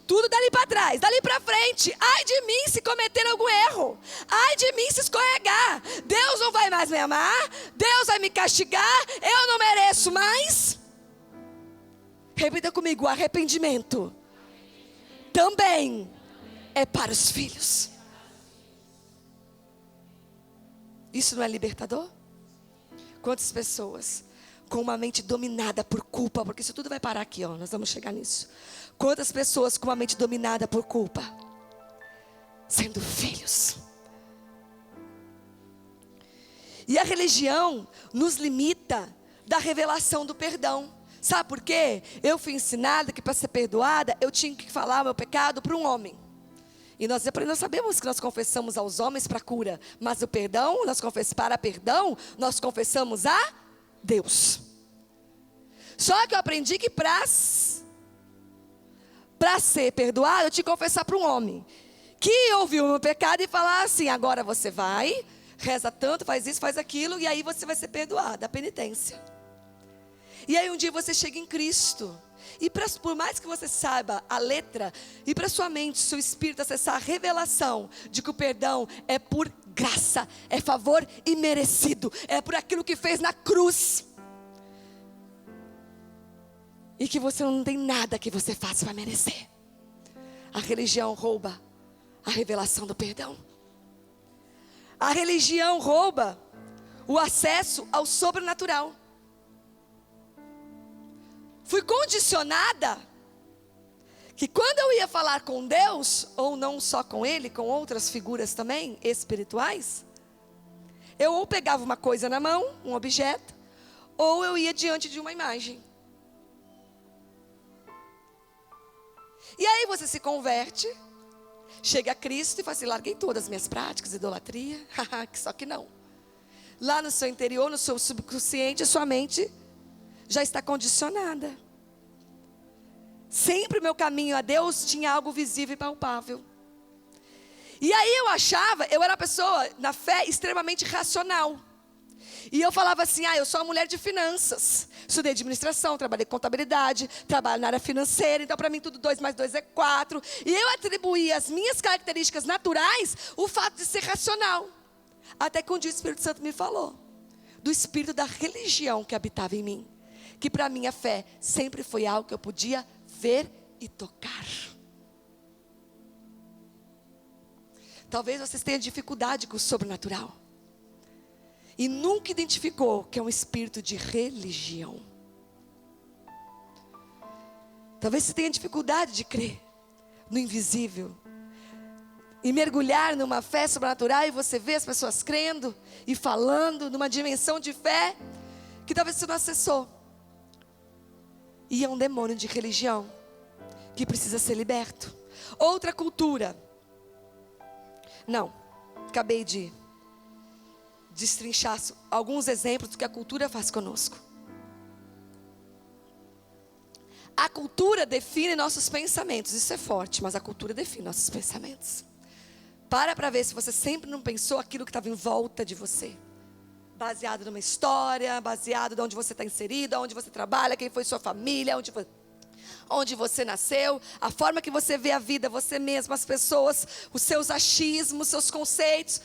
Tudo dali para trás, dali para frente. Ai de mim se cometer algum erro. Ai de mim se escorregar. Deus não vai mais me amar. Deus vai me castigar. Eu não mereço mais. Repita comigo, arrependimento também é para os filhos. Isso não é libertador? Quantas pessoas com uma mente dominada por culpa, porque isso tudo vai parar aqui, ó, nós vamos chegar nisso. Quantas pessoas com uma mente dominada por culpa, sendo filhos. E a religião nos limita da revelação do perdão. Sabe por quê? Eu fui ensinada que para ser perdoada, eu tinha que falar o meu pecado para um homem. E nós sabemos que nós confessamos aos homens para cura, mas o perdão, para perdão, nós confessamos a Deus. Só que eu aprendi que para ser perdoado, eu tinha que confessar para um homem. Que ouviu o meu pecado e falar assim, agora você vai, reza tanto, faz isso, faz aquilo, e aí você vai ser perdoado, a penitência. E aí um dia você chega em Cristo. E por mais que você saiba a letra, e para sua mente, seu espírito acessar a revelação de que o perdão é por graça, é favor imerecido, é por aquilo que fez na cruz. e que você não tem nada que você faça para merecer. A religião rouba a revelação do perdão. A religião rouba o acesso ao sobrenatural. Fui condicionada que quando eu ia falar com Deus, ou não só com Ele, com outras figuras também espirituais, eu ou pegava uma coisa na mão, um objeto, ou eu ia diante de uma imagem. E aí você se converte, chega a Cristo e fala assim: larguei todas as minhas práticas, idolatria, só que não. Lá no seu interior, no seu subconsciente, a sua mente já está condicionada. Sempre o meu caminho a Deus tinha algo visível e palpável. E aí eu era uma pessoa, na fé, extremamente racional. E eu falava assim: eu sou uma mulher de finanças. Estudei administração, trabalhei com contabilidade, trabalho na área financeira. Então para mim tudo 2 mais 2 é 4. E eu atribuía as minhas características naturais o fato de ser racional. Até que um dia o Espírito Santo me falou do espírito da religião que habitava em mim. Que para mim a fé sempre foi algo que eu podia ver e tocar. Talvez vocês tenham dificuldade com o sobrenatural. E nunca identificou que é um espírito de religião. Talvez você tenha dificuldade de crer no invisível. E mergulhar numa fé sobrenatural e você vê as pessoas crendo e falando numa dimensão de fé que talvez você não acessou. E é um demônio de religião que precisa ser liberto. Outra cultura. Não, acabei de destrinchar alguns exemplos do que a cultura faz conosco. A cultura define nossos pensamentos. Isso é forte, mas a cultura define nossos pensamentos. Para ver se você sempre não pensou aquilo que estava em volta de você. Baseado numa história, baseado de onde você está inserido, onde você trabalha, quem foi sua família, onde você nasceu, a forma que você vê a vida, você mesmo, as pessoas, os seus achismos, seus conceitos,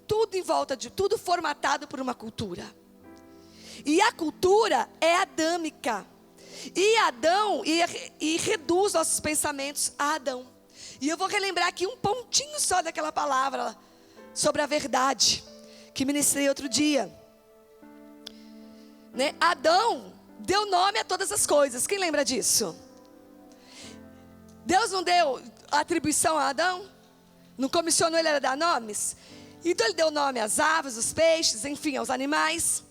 tudo em volta tudo formatado por uma cultura. E a cultura é adâmica. E Adão, e reduz nossos pensamentos a Adão. E eu vou relembrar aqui um pontinho só daquela palavra sobre a verdade, que ministrei outro dia. Adão deu nome a todas as coisas. Quem lembra disso? Deus não deu atribuição a Adão? Não comissionou ele a dar nomes? Então ele deu nome às aves, aos peixes, enfim, aos animais.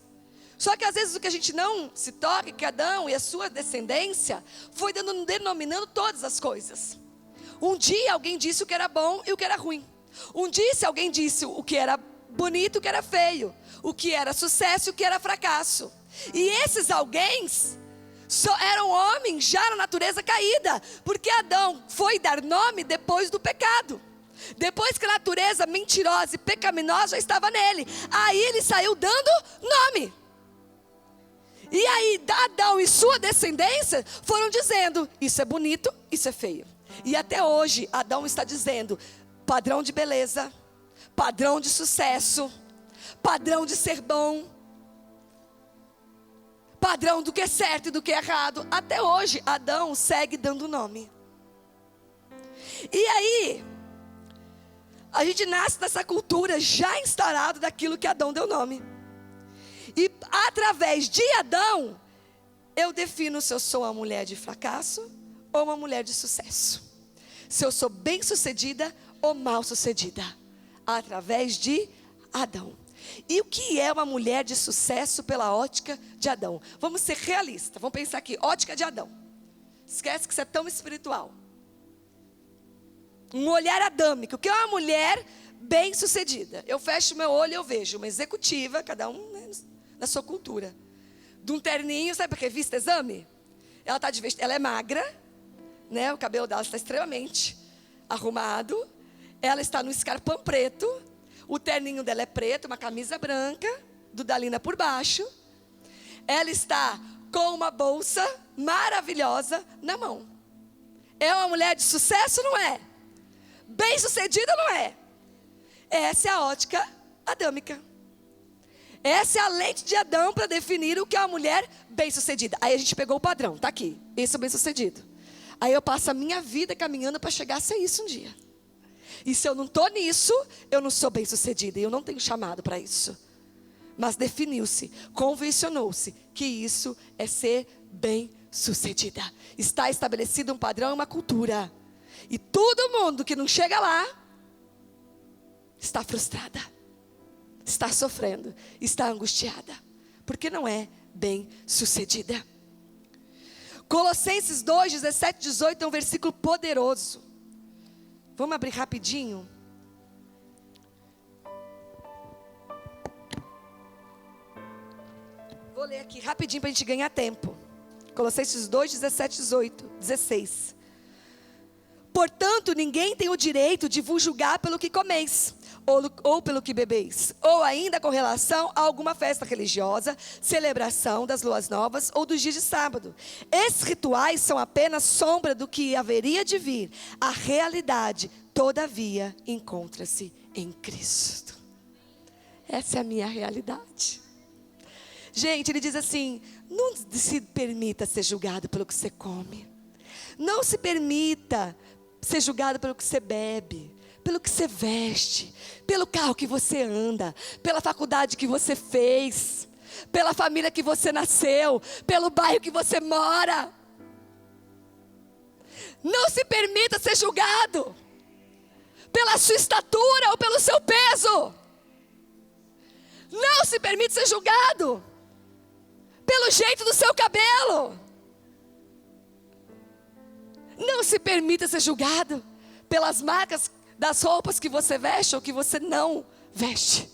Só que às vezes o que a gente não se toca é que Adão e a sua descendência foi denominando todas as coisas. Um dia alguém disse o que era bom e o que era ruim. Alguém disse o que era bonito e o que era feio. O que era sucesso e o que era fracasso. E esses alguém eram homens já na natureza caída. Porque Adão foi dar nome depois do pecado. Depois que a natureza mentirosa e pecaminosa já estava nele. Aí ele saiu dando nome. E aí Adão e sua descendência foram dizendo: isso é bonito, isso é feio. E até hoje Adão está dizendo: padrão de beleza, padrão de sucesso, padrão de ser bom, padrão do que é certo e do que é errado. Até hoje Adão segue dando nome. E aí a gente nasce nessa cultura já instaurada daquilo que Adão deu nome. E através de Adão eu defino se eu sou uma mulher de fracasso ou uma mulher de sucesso. Se eu sou bem sucedida ou mal sucedida. Através de Adão. E o que é uma mulher de sucesso pela ótica de Adão? Vamos ser realistas. Vamos pensar aqui, ótica de Adão. Esquece que você é tão espiritual. Um olhar adâmico. O que é uma mulher bem sucedida? Eu fecho meu olho e eu vejo uma executiva, cada um na sua cultura. De um terninho, sabe para revista Exame? Ela está de vestido, ela é magra, o cabelo dela está extremamente arrumado. Ela está no escarpão preto. O terninho dela é preto, uma camisa branca, dudalina por baixo. Ela está com uma bolsa maravilhosa na mão. É uma mulher de sucesso, não é? Bem sucedida, não é? Essa é a ótica adâmica. Essa é a lente de Adão para definir o que é uma mulher bem-sucedida. Aí a gente pegou o padrão, tá aqui. Esse é o bem-sucedido. Aí eu passo a minha vida caminhando para chegar a ser isso um dia. E se eu não estou nisso, eu não sou bem-sucedida. E eu não tenho chamado para isso. Mas definiu-se, convencionou-se que isso é ser bem-sucedida. Está estabelecido um padrão e uma cultura. E todo mundo que não chega lá, está frustrada. Está sofrendo, está angustiada, porque não é bem-sucedida. Colossenses 2, 17, 18 é um versículo poderoso. Vamos abrir rapidinho. Vou ler aqui rapidinho para a gente ganhar tempo. Colossenses 2, 17, 18, 16. Portanto, ninguém tem o direito de vos julgar pelo que comeis, ou pelo que bebeis, ou ainda com relação a alguma festa religiosa, celebração das luas novas ou dos dias de sábado. Esses rituais são apenas sombra do que haveria de vir. A realidade, todavia, encontra-se em Cristo. Essa é a minha realidade. Gente, ele diz assim: não se permita ser julgado pelo que você come. Não se permita ser julgado pelo que você bebe, pelo que você veste, pelo carro que você anda, pela faculdade que você fez, pela família que você nasceu, pelo bairro que você mora. Não se permita ser julgado pela sua estatura ou pelo seu peso. Não se permita ser julgado pelo jeito do seu cabelo. Não se permita ser julgado pelas marcas das roupas que você veste ou que você não veste.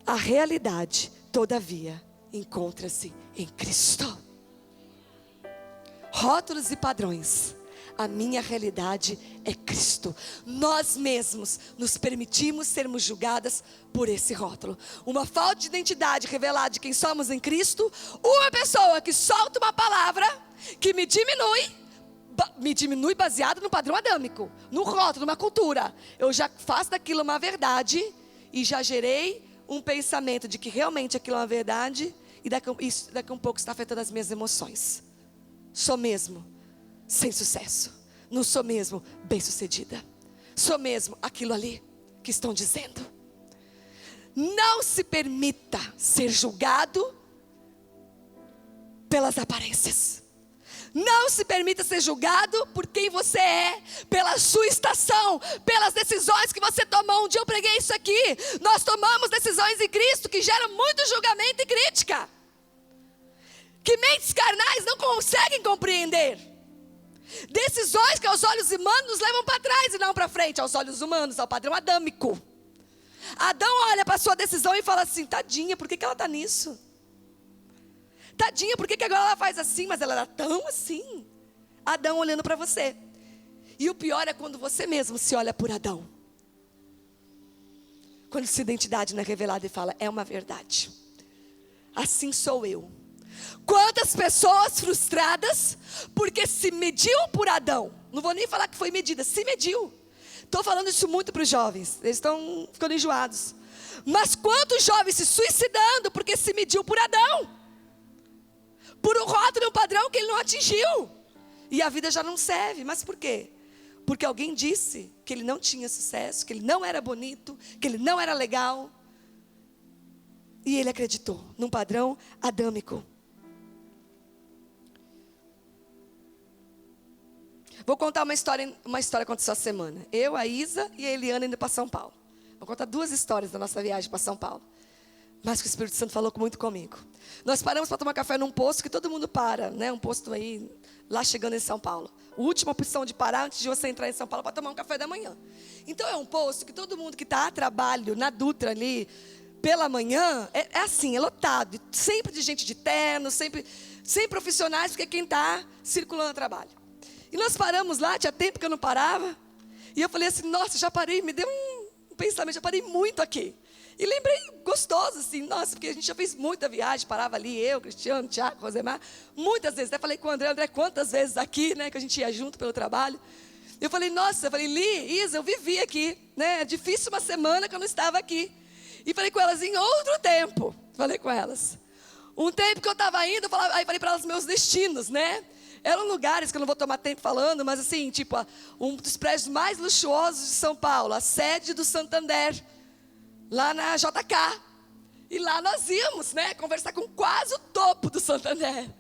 A realidade, todavia, encontra-se em Cristo. Rótulos e padrões. A minha realidade é Cristo. Nós mesmos nos permitimos sermos julgadas por esse rótulo. Uma falta de identidade revelada de quem somos em Cristo. Uma pessoa que solta uma palavra que me diminui baseado no padrão adâmico, no rótulo, numa cultura. Eu já faço daquilo uma verdade e já gerei um pensamento de que realmente aquilo é uma verdade e daqui a um pouco está afetando as minhas emoções. Sou mesmo sem sucesso. Não sou mesmo bem-sucedida. Sou mesmo aquilo ali que estão dizendo. Não se permita ser julgado pelas aparências. Não se permita ser julgado por quem você é, pela sua estação, pelas decisões que você tomou. Um dia eu preguei isso aqui. Nós tomamos decisões em Cristo que geram muito julgamento e crítica, que mentes carnais não conseguem compreender. Decisões que aos olhos humanos nos levam para trás e não para frente. Aos olhos humanos, ao padrão adâmico. Adão olha para a sua decisão e fala assim: tadinha, por que ela está nisso? Tadinha, por que agora ela faz assim? Mas ela era tão assim. Adão olhando para você. E o pior é quando você mesmo se olha por Adão. Quando sua identidade não é revelada e fala: é uma verdade. Assim sou eu. Quantas pessoas frustradas porque se mediu por Adão. Não vou nem falar que foi medida, se mediu. Estou falando isso muito para os jovens. Eles estão ficando enjoados. Mas quantos jovens se suicidando porque se mediu por Adão? Por um rótulo e um padrão que ele não atingiu. E a vida já não serve. Mas por quê? Porque alguém disse que ele não tinha sucesso, que ele não era bonito, que ele não era legal. E ele acreditou num padrão adâmico. Vou contar uma história que aconteceu essa semana. Eu, a Isa e a Eliana indo para São Paulo. Vou contar 2 histórias da nossa viagem para São Paulo. Mas que o Espírito Santo falou muito comigo. Nós paramos para tomar café num posto que todo mundo para, né? Um posto aí, lá chegando em São Paulo. A última opção de parar antes de você entrar em São Paulo para tomar um café da manhã. Então é um posto que todo mundo que está a trabalho, na Dutra ali, pela manhã, é assim, é lotado. Sempre de gente de terno, sempre sem profissionais, porque é quem está circulando a trabalho. E nós paramos lá, tinha tempo que eu não parava. E eu falei assim: nossa, já parei, me deu um pensamento, já parei muito aqui. E lembrei gostoso assim, nossa, porque a gente já fez muita viagem, parava ali, eu, Cristiano, Tiago, Rosemar, muitas vezes. Até falei com o André, quantas vezes aqui, né, que a gente ia junto pelo trabalho. Eu falei, nossa, Li, Isa, eu vivi aqui, né? É difícil uma semana que eu não estava aqui. E falei com elas em outro tempo. Falei com elas. Um tempo que eu estava indo, aí falei para elas meus destinos, né? Eram lugares que eu não vou tomar tempo falando, mas assim, tipo, um dos prédios mais luxuosos de São Paulo, a sede do Santander, lá na JK. E lá nós íamos, né, conversar com quase o topo do Santander.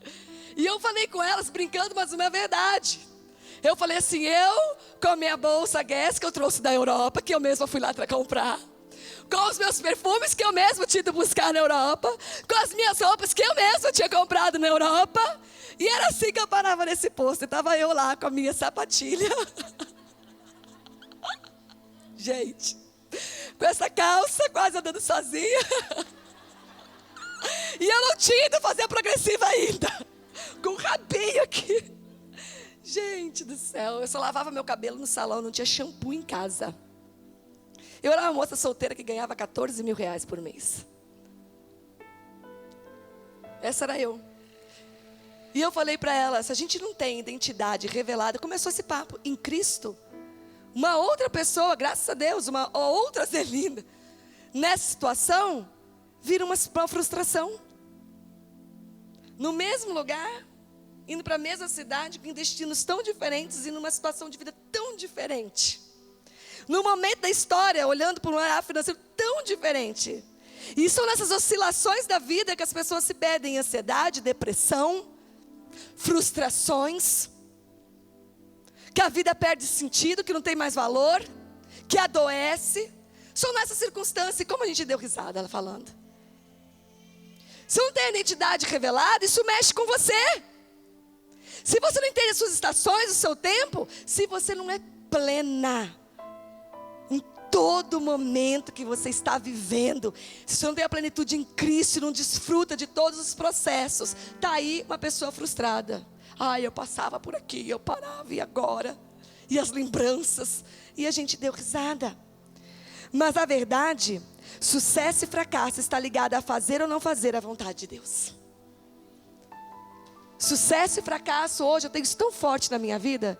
E eu falei com elas, brincando, mas uma verdade. Eu falei assim, eu com a minha bolsa Guess que eu trouxe da Europa, que eu mesma fui lá para comprar. Com os meus perfumes que eu mesma tinha ido buscar na Europa. Com as minhas roupas que eu mesma tinha comprado na Europa. E era assim que eu parava nesse posto. Estava eu lá com a minha sapatilha. Gente, com essa calça quase andando sozinha. E eu não tinha ido fazer a progressiva ainda. Com o rabinho aqui. Gente do céu, eu só lavava meu cabelo no salão, não tinha shampoo em casa. Eu era uma moça solteira que ganhava 14 mil reais por mês. Essa era eu. E eu falei para ela, se a gente não tem identidade revelada, começou esse papo, em Cristo, uma outra pessoa, graças a Deus, uma outra Zelina, nessa situação, vira uma frustração. No mesmo lugar, indo para a mesma cidade, com destinos tão diferentes e numa situação de vida tão diferente. No momento da história, olhando para um olhar financeiro tão diferente. E são nessas oscilações da vida que as pessoas se perdem em ansiedade, depressão, frustrações, que a vida perde sentido, que não tem mais valor, que adoece. São nessas circunstâncias, e como a gente deu risada, ela falando. Se não tem a identidade revelada, isso mexe com você. Se você não entende as suas estações, o seu tempo, se você não é plena em todo momento que você está vivendo, se você não tem a plenitude em Cristo e não desfruta de todos os processos, está aí uma pessoa frustrada. Ai, eu passava por aqui, eu parava e agora? E as lembranças, e a gente deu risada. Mas a verdade, sucesso e fracasso está ligado a fazer ou não fazer a vontade de Deus. Sucesso e fracasso, hoje eu tenho isso tão forte na minha vida.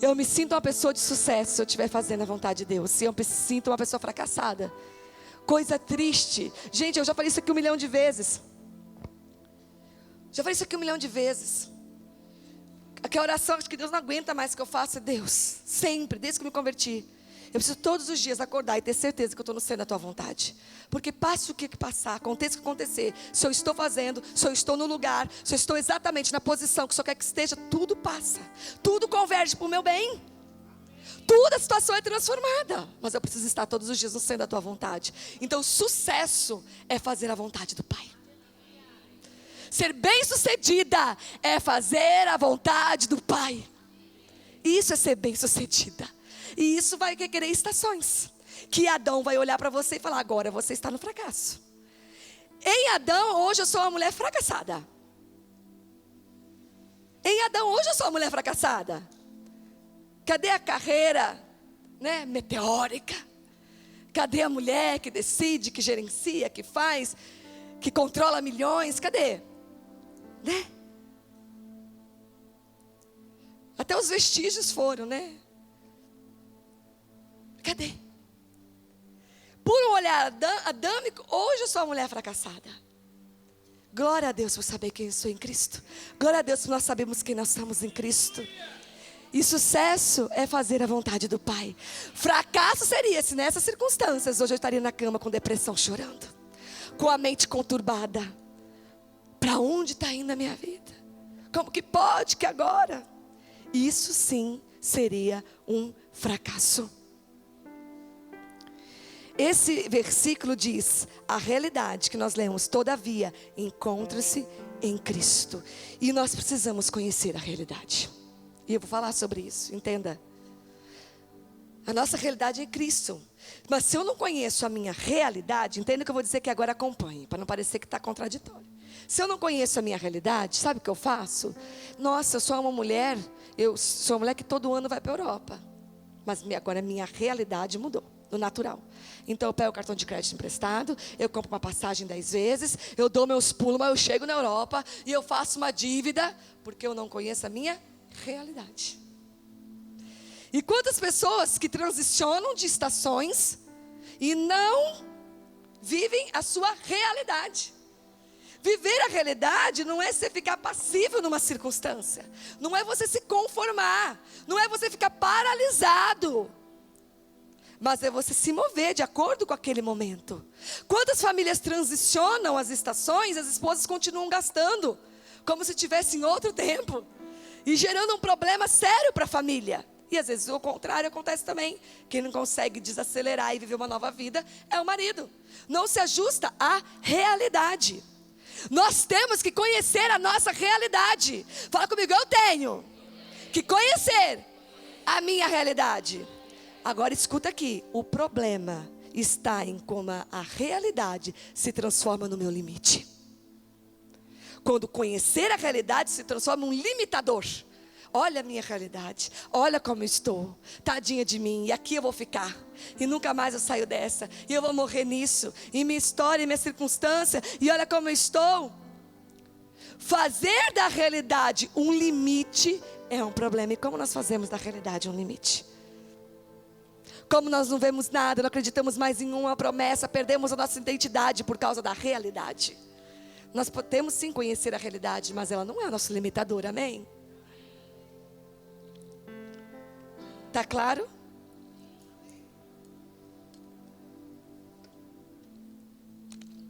Eu me sinto uma pessoa de sucesso se eu estiver fazendo a vontade de Deus. Se eu me sinto uma pessoa fracassada. Coisa triste. Gente, eu já falei isso aqui 1 milhão de vezes. Já falei isso aqui 1 milhão de vezes. Aquela oração que Deus não aguenta mais que eu faça, Deus, sempre, desde que eu me converti. Eu preciso todos os dias acordar e ter certeza que eu estou no centro da tua vontade. Porque passe o que passar, aconteça o que acontecer. Se eu estou fazendo, se eu estou no lugar, se eu estou exatamente na posição que o Senhor quer que esteja, tudo passa. Tudo converge para o meu bem. Toda a situação é transformada. Mas eu preciso estar todos os dias no centro da tua vontade. Então sucesso é fazer a vontade do Pai. Ser bem-sucedida é fazer a vontade do Pai. Isso é ser bem-sucedida. E isso vai requerer estações. Que Adão vai olhar para você e falar, agora você está no fracasso. Em Adão, hoje eu sou uma mulher fracassada. Em Adão, hoje eu sou uma mulher fracassada. Cadê a carreira, né, meteórica? Cadê a mulher que decide, que gerencia, que faz, que controla milhões? Cadê? Né? Até os vestígios foram, né? Cadê? Por um olhar adâmico, hoje eu sou uma mulher fracassada. Glória a Deus por saber quem eu sou em Cristo. Glória a Deus por nós sabemos quem nós somos em Cristo. E sucesso é fazer a vontade do Pai. Fracasso seria se nessas circunstâncias hoje eu estaria na cama com depressão, chorando, com a mente conturbada. Para onde está indo a minha vida? Como que pode que agora? Isso sim seria um fracasso. Esse versículo diz, a realidade que nós lemos, todavia, encontra-se em Cristo. E nós precisamos conhecer a realidade. E eu vou falar sobre isso, entenda. A nossa realidade é em Cristo. Mas se eu não conheço a minha realidade, entenda o que eu vou dizer que agora acompanhe, para não parecer que está contraditório. Se eu não conheço a minha realidade, sabe o que eu faço? Nossa, eu sou uma mulher que todo ano vai para a Europa. Mas agora a minha realidade mudou, no natural. Então eu pego o cartão de crédito emprestado, eu compro uma passagem 10 vezes, eu dou meus pulos, mas eu chego na Europa e eu faço uma dívida, porque eu não conheço a minha realidade. E quantas pessoas que transicionam de estações e não vivem a sua realidade. Viver a realidade não é você ficar passivo numa circunstância. Não é você se conformar. Não é você ficar paralisado. Mas é você se mover de acordo com aquele momento. Quantas famílias transicionam as estações, as esposas continuam gastando, como se tivesse em outro tempo. E gerando um problema sério para a família. E às vezes o contrário acontece também. Quem não consegue desacelerar e viver uma nova vida é o marido. Não se ajusta à realidade. Nós temos que conhecer a nossa realidade. Fala comigo, eu tenho que conhecer a minha realidade. Agora escuta aqui, o problema está em como a realidade se transforma no meu limite. Quando conhecer a realidade se transforma em um limitador. Olha a minha realidade, olha como eu estou, tadinha de mim, e aqui eu vou ficar, e nunca mais eu saio dessa, e eu vou morrer nisso, e minha história, e minha circunstância, e olha como eu estou. Fazer da realidade um limite é um problema, e como nós fazemos da realidade um limite? Como nós não vemos nada, não acreditamos mais em uma promessa, perdemos a nossa identidade por causa da realidade. Nós podemos sim conhecer a realidade, mas ela não é o nosso limitador, amém? Está claro?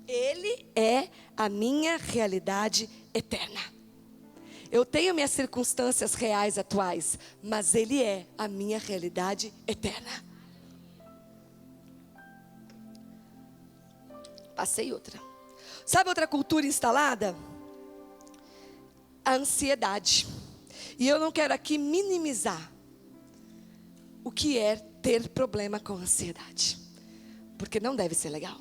Ele é a minha realidade eterna. Eu tenho minhas circunstâncias reais atuais, mas Ele é a minha realidade eterna. Passei outra. Sabe outra cultura instalada? A ansiedade. E eu não quero aqui minimizar o que é ter problema com ansiedade, porque não deve ser legal.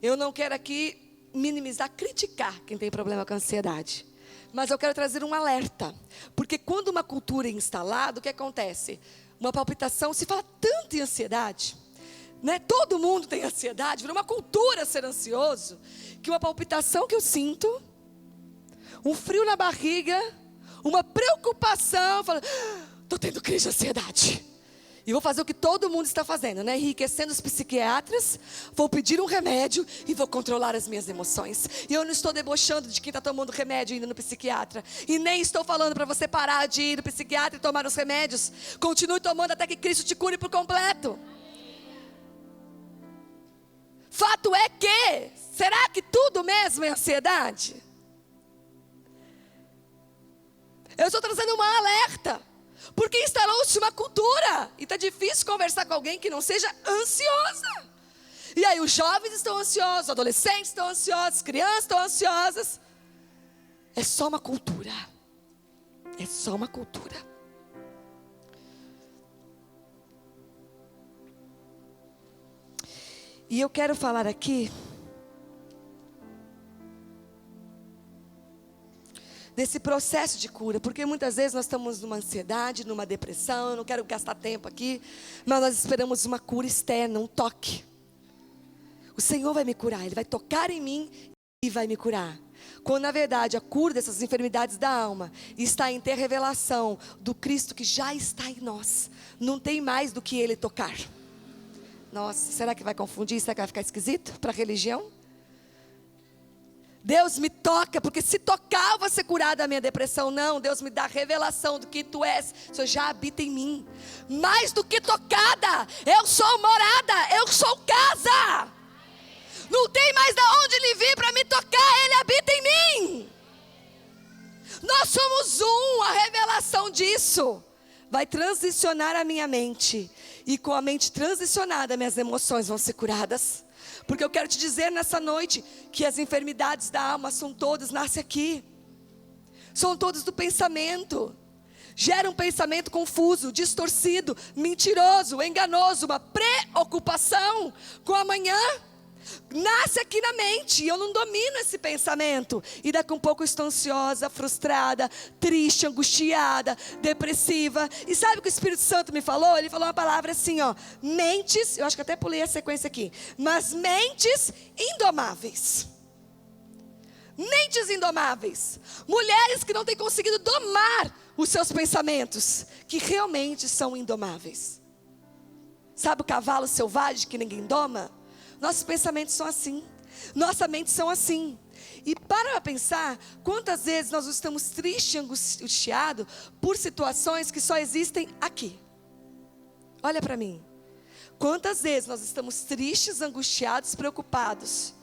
Eu não quero aqui minimizar, criticar quem tem problema com ansiedade, mas eu quero trazer um alerta, porque quando uma cultura é instalada, o que acontece? Uma palpitação, se fala tanto em ansiedade, né? Todo mundo tem ansiedade, virou uma cultura ser ansioso, que uma palpitação que eu sinto, um frio na barriga, uma preocupação, falo, estou tendo crise de ansiedade. E vou fazer o que todo mundo está fazendo, né? Enriquecendo os psiquiatras. Vou pedir um remédio e vou controlar as minhas emoções. E eu não estou debochando de quem está tomando remédio indo no psiquiatra. E nem estou falando para você parar de ir no psiquiatra e tomar os remédios. Continue tomando até que Cristo te cure por completo. Fato é que, será que tudo mesmo é ansiedade? Eu estou trazendo uma alerta. Porque instalou-se uma cultura. E está difícil conversar com alguém que não seja ansiosa. E aí os jovens estão ansiosos, adolescentes estão ansiosos, crianças estão ansiosas. É só uma cultura. É só uma cultura. E eu quero falar aqui desse processo de cura, porque muitas vezes nós estamos numa ansiedade, numa depressão, eu não quero gastar tempo aqui, mas nós esperamos uma cura externa, um toque. O Senhor vai me curar, Ele vai tocar em mim e vai me curar. Quando na verdade a cura dessas enfermidades da alma está em ter revelação do Cristo que já está em nós. Não tem mais do que Ele tocar. Nossa, será que vai confundir? Será que vai ficar esquisito para a religião? Deus me toca, porque se tocar eu vou ser curado da minha depressão. Não, Deus me dá revelação do que Tu és. O Senhor já habita em mim. Mais do que tocada, eu sou morada, eu sou casa. Não tem mais de onde Ele vir para me tocar, Ele habita em mim. Nós somos a revelação disso vai transicionar a minha mente. E com a mente transicionada, minhas emoções vão ser curadas. Porque eu quero te dizer nessa noite que as enfermidades da alma são todas, nascem aqui. São todas do pensamento. Gera um pensamento confuso, distorcido, mentiroso, enganoso, uma preocupação com amanhã. Nasce aqui na mente e eu não domino esse pensamento. E daqui a um pouco eu estou ansiosa, frustrada, triste, angustiada, depressiva. E sabe o que o Espírito Santo me falou? Ele falou uma palavra assim, ó. Mentes, eu acho que até pulei a sequência aqui. Mas mentes indomáveis. Mentes indomáveis. Mulheres que não têm conseguido domar os seus pensamentos, que realmente são indomáveis. Sabe o cavalo selvagem que ninguém doma? Nossos pensamentos são assim. Nossa mente são assim. E para pensar, quantas vezes nós estamos tristes e angustiados por situações que só existem aqui. Olha para mim. Quantas vezes nós estamos tristes, angustiados, preocupados,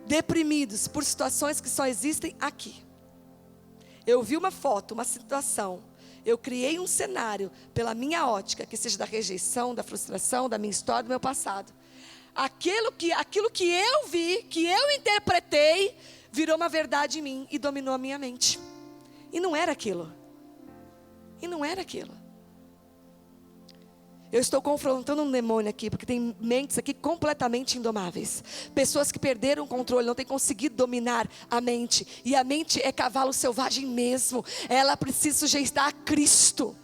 deprimidos por situações que só existem aqui. Eu vi uma foto, uma situação. Eu criei um cenário pela minha ótica, que seja da rejeição, da frustração, da minha história, do meu passado. Aquilo que eu vi, que eu interpretei, virou uma verdade em mim e dominou a minha mente. E não era aquilo. Eu estou confrontando um demônio aqui, porque tem mentes aqui completamente indomáveis. Pessoas que perderam o controle, não têm conseguido dominar a mente. E a mente é cavalo selvagem mesmo. Ela precisa sujeitar a Cristo.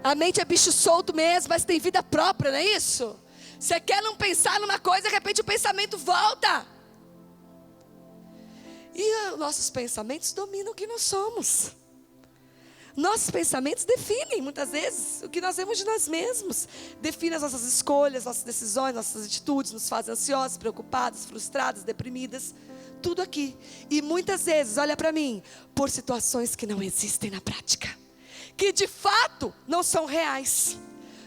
A mente é bicho solto mesmo, mas tem vida própria, não é isso? Você quer não pensar numa coisa, de repente o pensamento volta. E os nossos pensamentos dominam o que nós somos. Nossos pensamentos definem, muitas vezes, o que nós vemos de nós mesmos. Definem as nossas escolhas, nossas decisões, nossas atitudes, nos fazem ansiosos, preocupados, frustrados, deprimidas. Tudo aqui. E muitas vezes, olha para mim, por situações que não existem na prática. Que de fato não são reais.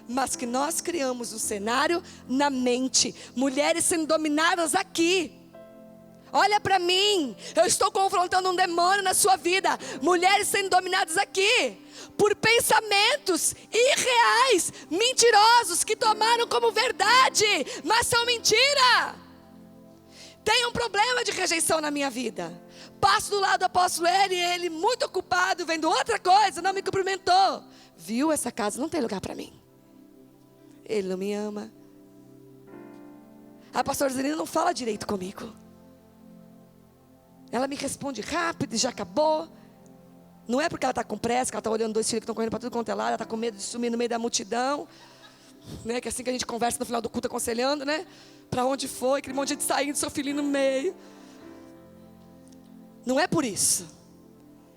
Mas que nós criamos um cenário na mente. Mulheres sendo dominadas aqui. Olha para mim, eu estou confrontando um demônio na sua vida. Mulheres sendo dominadas aqui por pensamentos irreais, mentirosos, que tomaram como verdade, mas são mentira. Tem um problema de rejeição na minha vida. Passo do lado do apóstolo ele muito ocupado, vendo outra coisa, não me cumprimentou. Viu, essa casa não tem lugar para mim. Ele não me ama. A pastora Zelina não fala direito comigo. Ela me responde rápido e já acabou. Não é porque ela está com pressa, que ela está olhando 2 filhos que estão correndo para tudo quanto é lado, ela está com medo de sumir no meio da multidão, né? Que é assim que a gente conversa no final do culto aconselhando, né? Para onde foi, aquele monte de gente saindo, seu filhinho no meio. Não é por isso.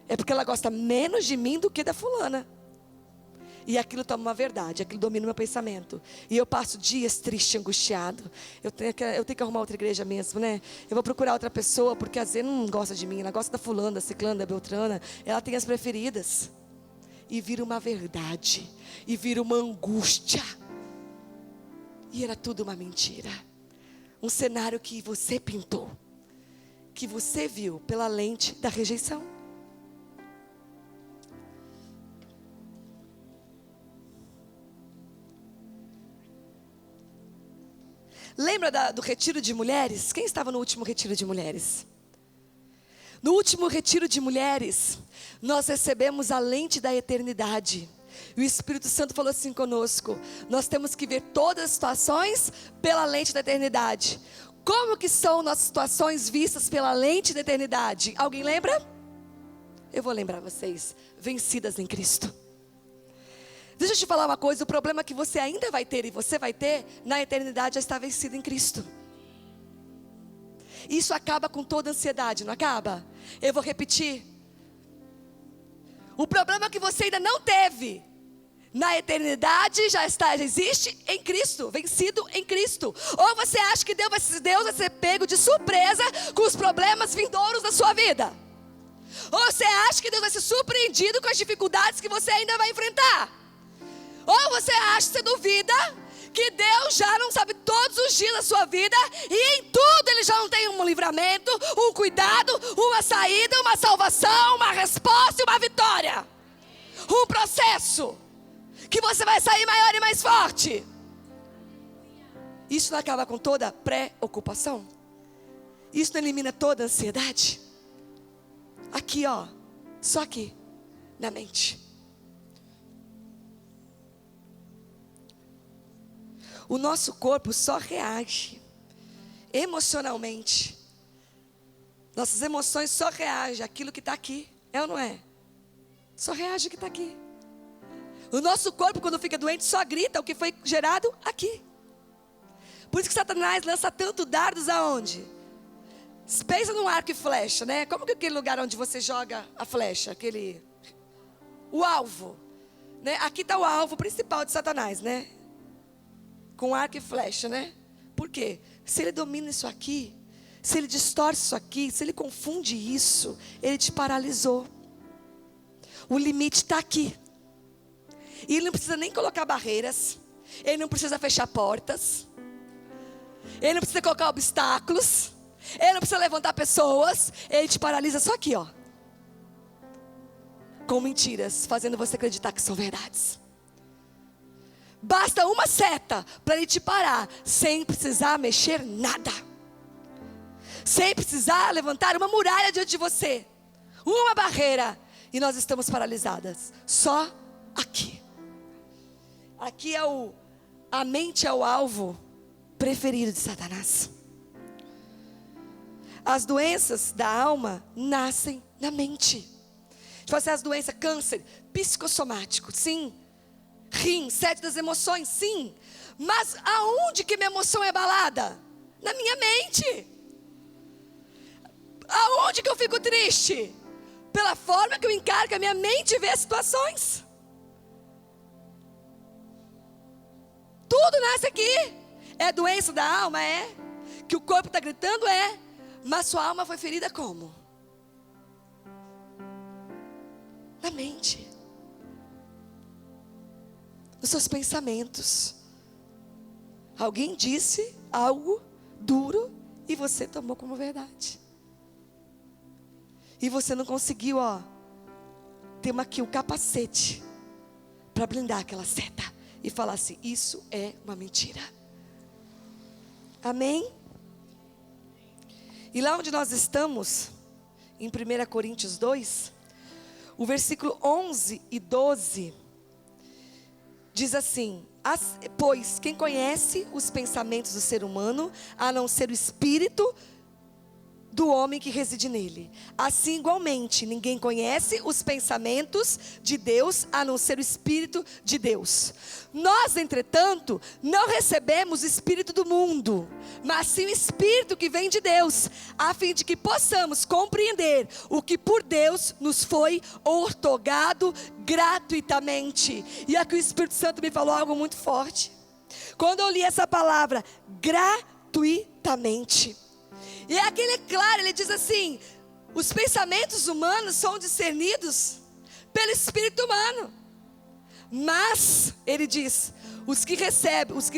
É porque ela gosta menos de mim do que da fulana. E aquilo toma uma verdade, aquilo domina o meu pensamento. E eu passo dias triste, angustiado. Eu tenho que arrumar outra igreja mesmo, né? Eu vou procurar outra pessoa, porque às vezes não gosta de mim. Ela gosta da fulana, da ciclana, da beltrana. Ela tem as preferidas. E vira uma verdade. E vira uma angústia. E era tudo uma mentira. Um cenário que você pintou. Que você viu pela lente da rejeição. Lembra do retiro de mulheres? Quem estava no último retiro de mulheres? No último retiro de mulheres, nós recebemos a lente da eternidade. E o Espírito Santo falou assim conosco: nós temos que ver todas as situações pela lente da eternidade. Como que são nossas situações vistas pela lente da eternidade? Alguém lembra? Eu vou lembrar vocês. Vencidas em Cristo. Deixa eu te falar uma coisa, o problema que você ainda vai ter e você vai ter, na eternidade já está vencido em Cristo. Isso acaba com toda ansiedade, não acaba? Eu vou repetir. O problema que você ainda não teve, na eternidade já existe em Cristo, vencido em Cristo. Ou você acha que Deus vai ser pego de surpresa com os problemas vindouros da sua vida? Ou você acha que Deus vai ser surpreendido com as dificuldades que você ainda vai enfrentar? Ou você acha, você duvida, que Deus já não sabe todos os dias da sua vida, e em tudo Ele já não tem um livramento, um cuidado, uma saída, uma salvação, uma resposta e uma vitória. Um processo, que você vai sair maior e mais forte. Isso não acaba com toda preocupação? Isso não elimina toda ansiedade? Aqui ó, só aqui, na mente. O nosso corpo só reage emocionalmente. Nossas emoções só reagem àquilo que está aqui. É ou não é? Só reage ao que está aqui. O nosso corpo, quando fica doente, só grita o que foi gerado aqui. Por isso que Satanás lança tanto dardos aonde? Pensa num arco e flecha, né? Como que é aquele lugar onde você joga a flecha? O alvo, né? Aqui está o alvo principal de Satanás, né? Com arco e flecha, né? Por quê? Se ele domina isso aqui, se ele distorce isso aqui, se ele confunde isso, ele te paralisou. O limite está aqui. E ele não precisa nem colocar barreiras. Ele não precisa fechar portas. Ele não precisa colocar obstáculos. Ele não precisa levantar pessoas. Ele te paralisa só aqui, ó. Com mentiras, fazendo você acreditar que são verdades. Basta uma seta para ele te parar, sem precisar mexer nada. Sem precisar levantar uma muralha diante de você. Uma barreira. E nós estamos paralisadas. Só aqui. Aqui a mente é o alvo preferido de Satanás. As doenças da alma nascem na mente. Tipo assim, as doenças, câncer, psicossomático, sim. Rim, sete das emoções, sim. Mas aonde que minha emoção é abalada? Na minha mente. Aonde que eu fico triste? Pela forma que eu encaro, que a minha mente vê as situações. Tudo nasce aqui. É doença da alma? É. Que o corpo está gritando? É. Mas sua alma foi ferida como? Na mente. Nos seus pensamentos. Alguém disse algo duro e você tomou como verdade. E você não conseguiu, ter aqui um capacete para blindar aquela seta e falar assim: isso é uma mentira. Amém? E lá onde nós estamos, em 1 Coríntios 2, o versículo 11 e 12, diz assim: pois quem conhece os pensamentos do ser humano, a não ser o espírito do homem que reside nele. Assim, igualmente, ninguém conhece os pensamentos de Deus, a não ser o Espírito de Deus. Nós, entretanto, não recebemos o Espírito do mundo, mas sim o Espírito que vem de Deus, a fim de que possamos compreender o que por Deus nos foi outorgado gratuitamente. E aqui o Espírito Santo me falou algo muito forte. Quando eu li essa palavra, gratuitamente, e aqui ele é claro, ele diz assim: os pensamentos humanos são discernidos pelo Espírito humano. Mas, ele diz, os que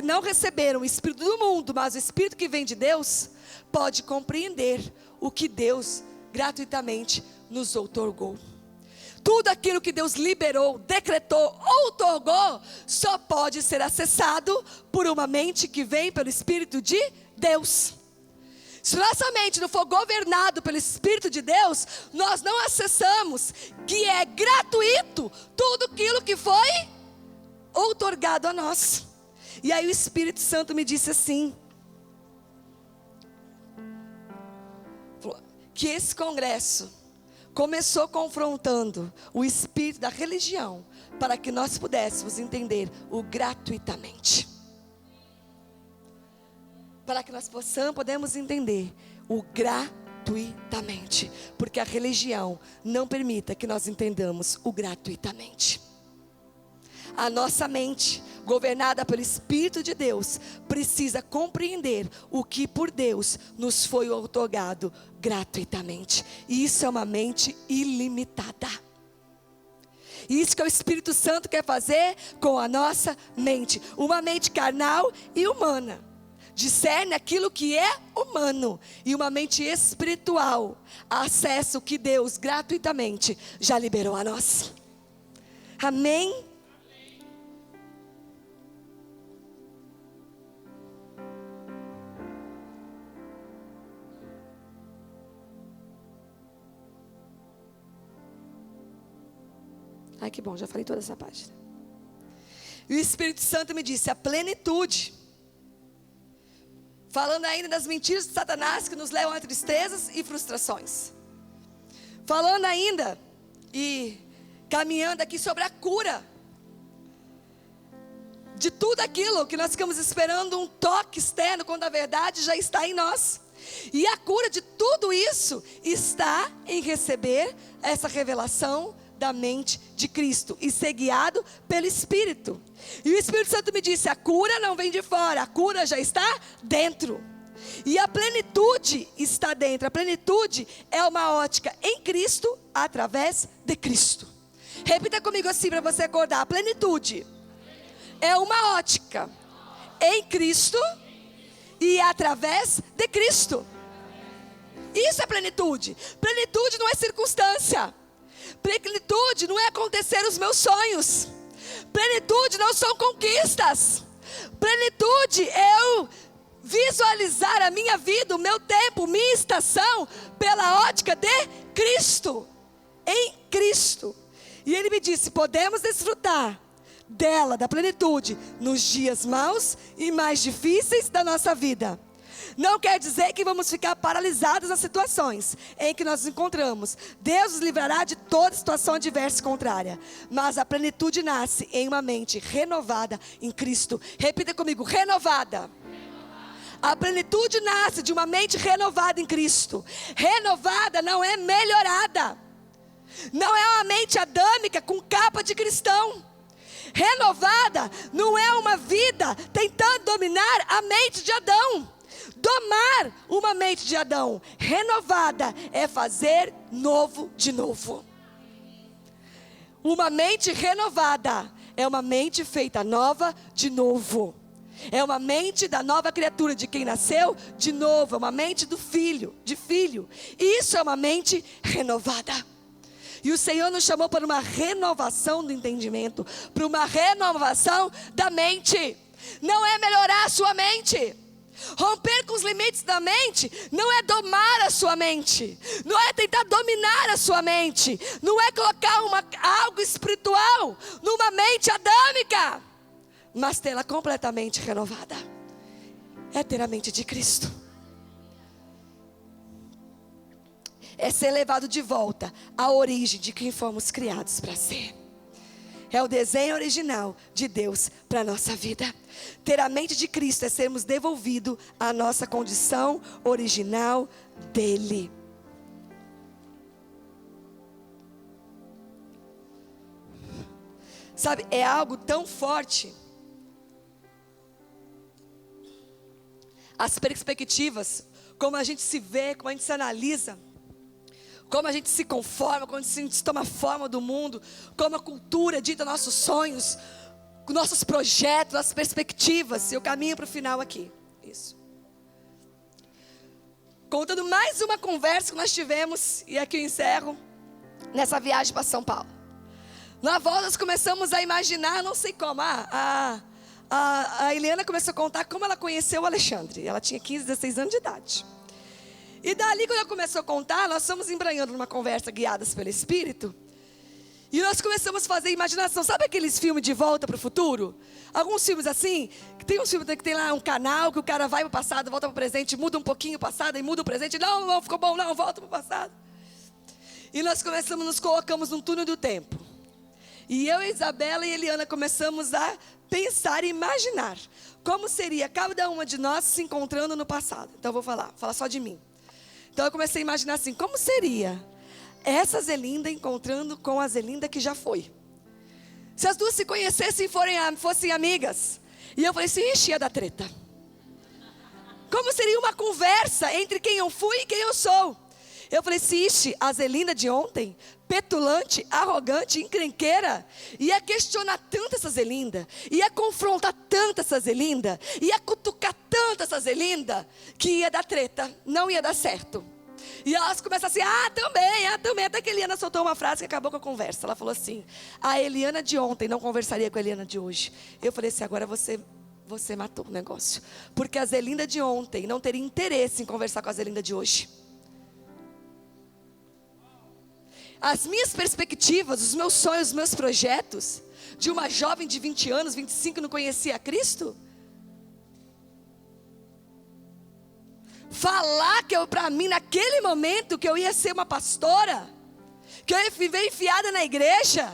não receberam o Espírito do mundo, mas o Espírito que vem de Deus, pode compreender o que Deus gratuitamente nos outorgou. Tudo aquilo que Deus liberou, decretou, outorgou, só pode ser acessado por uma mente que vem pelo Espírito de Deus. Se nossa mente não for governada pelo Espírito de Deus, nós não acessamos, que é gratuito, tudo aquilo que foi outorgado a nós. E aí o Espírito Santo me disse assim, que esse congresso começou confrontando o espírito da religião, para que nós pudéssemos entender o gratuitamente. Para que nós podemos entender o gratuitamente. Porque a religião não permite que nós entendamos o gratuitamente. A nossa mente, governada pelo Espírito de Deus, precisa compreender o que por Deus nos foi outorgado gratuitamente. E isso é uma mente ilimitada. Isso que o Espírito Santo quer fazer com a nossa mente. Uma mente carnal e humana. Discerne aquilo que é humano. E uma mente espiritual acessa o que Deus gratuitamente já liberou a nós. Amém? Ai, que bom, já falei toda essa página. E o Espírito Santo me disse, a plenitude. Falando ainda das mentiras de Satanás que nos levam a tristezas e frustrações. Falando ainda e caminhando aqui sobre a cura. De tudo aquilo que nós ficamos esperando um toque externo, quando a verdade já está em nós. E a cura de tudo isso está em receber essa revelação da mente de Cristo e ser guiado pelo Espírito. E o Espírito Santo me disse: a cura não vem de fora, a cura já está dentro. E a plenitude está dentro. A plenitude é uma ótica em Cristo, através de Cristo. Repita comigo assim para você acordar: a plenitude é uma ótica em Cristo e através de Cristo. Isso é plenitude. Plenitude não é circunstância. Plenitude não é acontecer os meus sonhos. Plenitude não são conquistas. Plenitude é eu visualizar a minha vida, o meu tempo, minha estação, pela ótica de Cristo. Em Cristo. E ele me disse: podemos desfrutar dela, da plenitude, nos dias maus e mais difíceis da nossa vida. Não quer dizer que vamos ficar paralisados nas situações em que nós nos encontramos. Deus nos livrará de toda situação adversa e contrária. Mas a plenitude nasce em uma mente renovada em Cristo. Repita comigo: renovada. A plenitude nasce de uma mente renovada em Cristo. Renovada não é melhorada. Não é uma mente adâmica com capa de cristão. Renovada não é uma vida tentando dominar a mente de Adão. Domar uma mente de Adão. Renovada é fazer novo de novo. Uma mente renovada é uma mente feita nova de novo. É uma mente da nova criatura, de quem nasceu de novo. É uma mente do filho, de filho. Isso é uma mente renovada. E o Senhor nos chamou para uma renovação do entendimento, para uma renovação da mente. Não é melhorar a sua mente. Romper com os limites da mente não é domar a sua mente, não é tentar dominar a sua mente, não é colocar algo espiritual numa mente adâmica, mas tê-la completamente renovada. É ter a mente de Cristo. É ser levado de volta à origem de quem fomos criados para ser. É o desenho original de Deus para a nossa vida. Ter a mente de Cristo é sermos devolvidos à nossa condição original dele. Sabe, é algo tão forte. As perspectivas, como a gente se vê, como a gente se analisa, como a gente se conforma, como a gente toma forma do mundo, como a cultura dita nossos sonhos, nossos projetos, nossas perspectivas. Eu caminho para o final aqui. Isso. Contando mais uma conversa que nós tivemos, e aqui eu encerro, nessa viagem para São Paulo. Na volta nós começamos a imaginar, não sei como, a Eliana começou a contar como ela conheceu o Alexandre. Ela tinha 15, 16 anos de idade. E dali, quando ela começou a contar, nós estamos embranhando numa conversa guiadas pelo Espírito. E nós começamos a fazer imaginação. Sabe aqueles filmes de Volta para o Futuro? Alguns filmes assim, que tem uns filmes que tem lá um canal, que o cara vai para o passado, volta para o presente, muda um pouquinho o passado e muda o presente. Não, ficou bom, não, volta para o passado. E nós começamos, nos colocamos num túnel do tempo. E eu, Isabela e Eliana começamos a pensar e imaginar como seria cada uma de nós se encontrando no passado. Então eu vou falar só de mim. Então eu comecei a imaginar assim, como seria essa Zelinda encontrando com a Zelinda que já foi. Se as duas se conhecessem e fossem amigas. E eu falei assim, ixi, ia dar treta. Como seria uma conversa entre quem eu fui e quem eu sou? Eu falei assim, ixi, a Zelinda de ontem, petulante, arrogante, encrenqueira, ia questionar tanto essa Zelinda, ia confrontar tanto essa Zelinda, ia cutucar tanto essa Zelinda, que ia dar treta, não ia dar certo. E elas começam assim, também. Até que a Eliana soltou uma frase que acabou com a conversa. Ela falou assim, a Eliana de ontem não conversaria com a Eliana de hoje. Eu falei assim, agora você matou o negócio. Porque a Zelinda de ontem não teria interesse em conversar com a Zelinda de hoje. As minhas perspectivas, os meus sonhos, os meus projetos, de uma jovem de 20 anos, 25, que não conhecia Cristo. Falar que para mim, naquele momento, que eu ia ser uma pastora, que eu ia viver enfiada na igreja,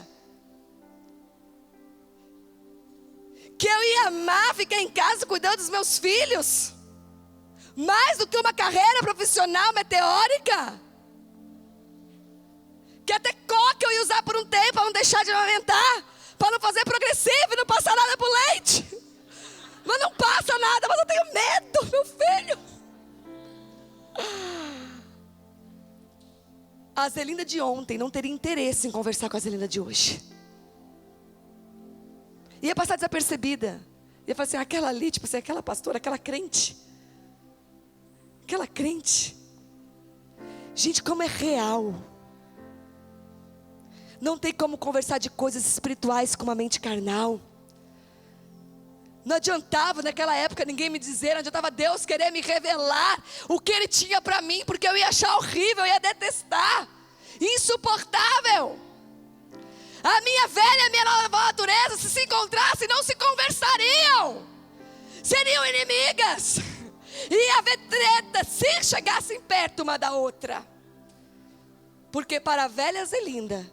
que eu ia amar ficar em casa cuidando dos meus filhos, Mais do que uma carreira profissional meteórica. Que até coca eu ia usar por um tempo para não deixar de amamentar. Para não fazer progressivo e não passar nada pro leite. Mas não passa nada, mas eu tenho medo, meu filho. A Zelinda de ontem não teria interesse em conversar com a Zelinda de hoje. Ia passar desapercebida. Ia falar assim, aquela ali, tipo assim, aquela pastora, aquela crente. Aquela crente. Gente, como é real. Não tem como conversar de coisas espirituais com uma mente carnal. Não adiantava naquela época ninguém me dizer, não adiantava Deus querer me revelar o que Ele tinha para mim, porque eu ia achar horrível, eu ia detestar, insuportável. A minha velha e a minha nova natureza, se encontrassem, não se conversariam, seriam inimigas, ia haver treta se chegassem perto uma da outra. Porque para a velha Zelinda,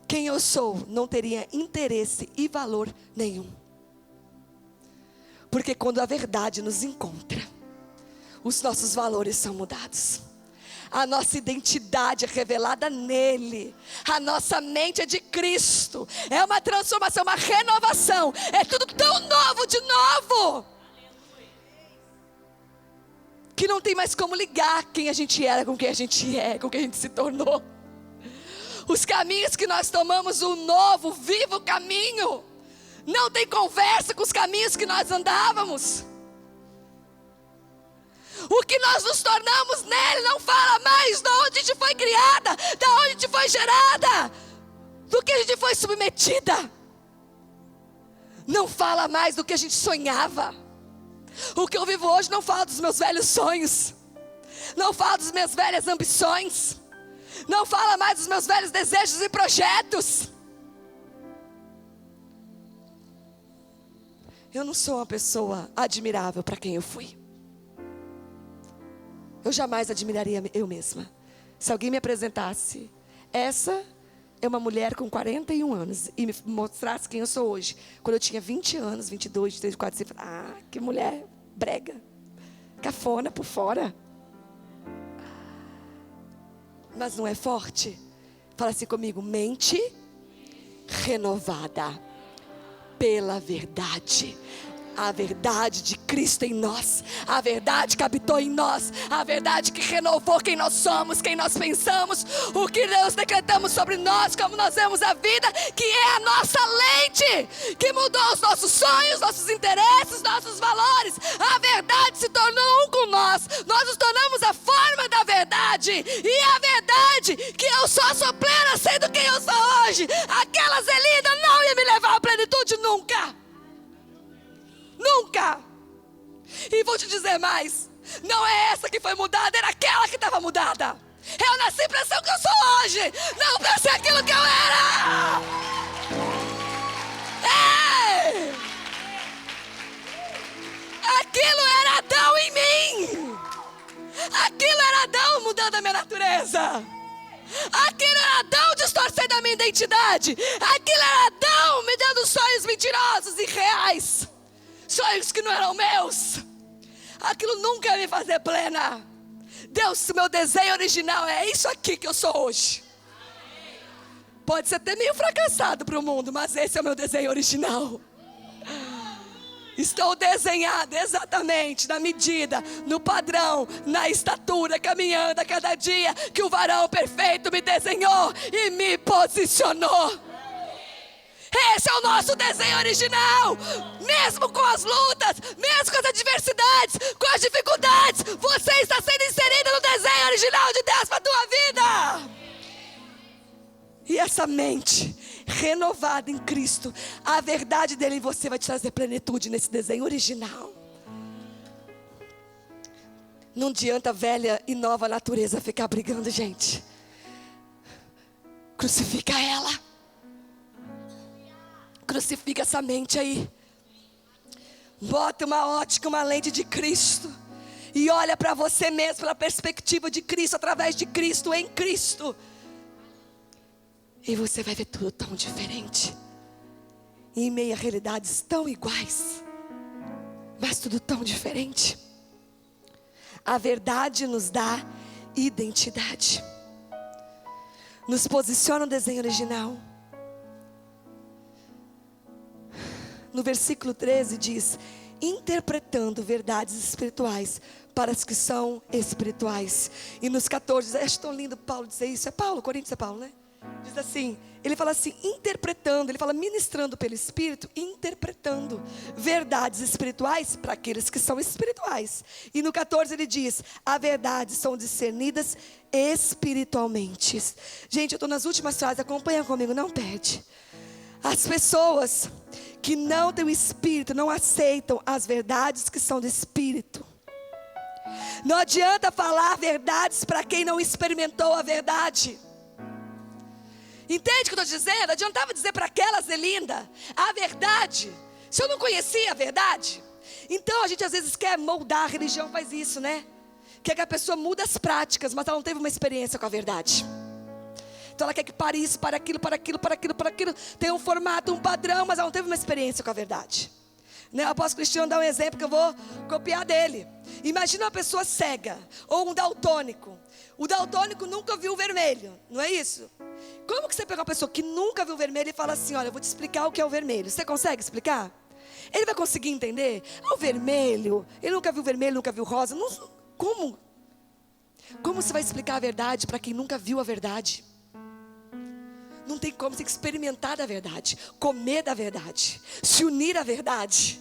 quem eu sou não teria interesse e valor nenhum. Porque quando a verdade nos encontra, os nossos valores são mudados. A nossa identidade é revelada nele. A nossa mente é de Cristo. É uma transformação, uma renovação. É tudo tão novo de novo, que não tem mais como ligar quem a gente era com quem a gente é, com quem a gente se tornou. Os caminhos que nós tomamos, o novo, vivo caminho, não tem conversa com os caminhos que nós andávamos. O que nós nos tornamos nele não fala mais de onde a gente foi criada, de onde a gente foi gerada, do que a gente foi submetida. Não fala mais do que a gente sonhava. O que eu vivo hoje não fala dos meus velhos sonhos, não fala das minhas velhas ambições, não fala mais dos meus velhos desejos e projetos. Eu não sou uma pessoa admirável para quem eu fui. Eu jamais admiraria eu mesma. Se alguém me apresentasse, essa é uma mulher com 41 anos, e me mostrasse quem eu sou hoje, quando eu tinha 20 anos, 22, 23, 24, você fala, que mulher brega, cafona por fora. Mas não é forte? Fala assim comigo, mente renovada pela verdade. A verdade de Cristo em nós, a verdade que habitou em nós, a verdade que renovou quem nós somos, quem nós pensamos, o que nós decretamos sobre nós, como nós vemos a vida, que é a nossa lente, que mudou os nossos sonhos, nossos interesses, nossos valores. A verdade se tornou um com nós nos tornamos a forma da verdade, e a verdade que eu só sou plena sendo quem eu sou hoje. Aquela Zelinda não ia me levar à plenitude nunca. Nunca. E vou te dizer mais, não é essa que foi mudada, era aquela que estava mudada. Eu nasci para ser o que eu sou hoje, não para ser aquilo que eu era. Ei! Aquilo era Adão em mim. Aquilo era Adão mudando a minha natureza. Aquilo era Adão distorcendo a minha identidade. Aquilo era Adão me dando sonhos mentirosos e reais, sonhos que não eram meus. Aquilo nunca ia me fazer plena. Deus, meu desenho original é isso aqui que eu sou hoje. Pode ser até meio fracassado para o mundo, mas esse é o meu desenho original. Estou desenhado exatamente na medida, no padrão, na estatura, caminhando a cada dia que o varão perfeito me desenhou e me posicionou. Esse é o nosso desenho original. Mesmo com as lutas, mesmo com as adversidades, com as dificuldades, você está sendo inserido no desenho original de Deus para a tua vida. E essa mente renovada em Cristo, a verdade dele em você vai te trazer plenitude nesse desenho original. Não adianta a velha e nova natureza ficar brigando, gente. Crucifica ela. Crucifica essa mente aí. Bota uma ótica, uma lente de Cristo. E olha para você mesmo pela perspectiva de Cristo, através de Cristo, em Cristo. E você vai ver tudo tão diferente. Em meio a realidades tão iguais, mas tudo tão diferente. A verdade nos dá identidade. Nos posiciona no desenho original. No versículo 13 diz: interpretando verdades espirituais para as que são espirituais. E nos 14, acho tão lindo Paulo dizer isso. É Paulo, Coríntios é Paulo, né? Diz assim, ele fala assim, interpretando, ele fala ministrando pelo Espírito, interpretando verdades espirituais para aqueles que são espirituais. E no 14 ele diz, as verdades são discernidas espiritualmente. Gente, eu estou nas últimas frases, acompanha comigo, não perde. As pessoas que não têm o Espírito não aceitam as verdades que são do Espírito. Não adianta falar verdades para quem não experimentou a verdade. Entende o que eu estou dizendo? Adiantava dizer para aquela Zelinda a verdade, se eu não conhecia a verdade. Então a gente às vezes quer moldar, a religião faz isso, né? Quer que a pessoa mude as práticas, mas ela não teve uma experiência com a verdade. Então ela quer que pare isso, para aquilo, para aquilo, para aquilo, para aquilo. Tem um formato, um padrão, mas ela não teve uma experiência com a verdade. O apóstolo Cristiano dá um exemplo que eu vou copiar dele. Imagina uma pessoa cega ou um daltônico. O daltônico nunca viu o vermelho, não é isso? Como que você pega uma pessoa que nunca viu o vermelho e fala assim, olha, eu vou te explicar o que é o vermelho. Você consegue explicar? Ele vai conseguir entender? O vermelho, ele nunca viu o vermelho, nunca viu o rosa. Não, como? Como você vai explicar a verdade para quem nunca viu a verdade? Não tem como, você tem que experimentar da verdade, comer da verdade, se unir à verdade,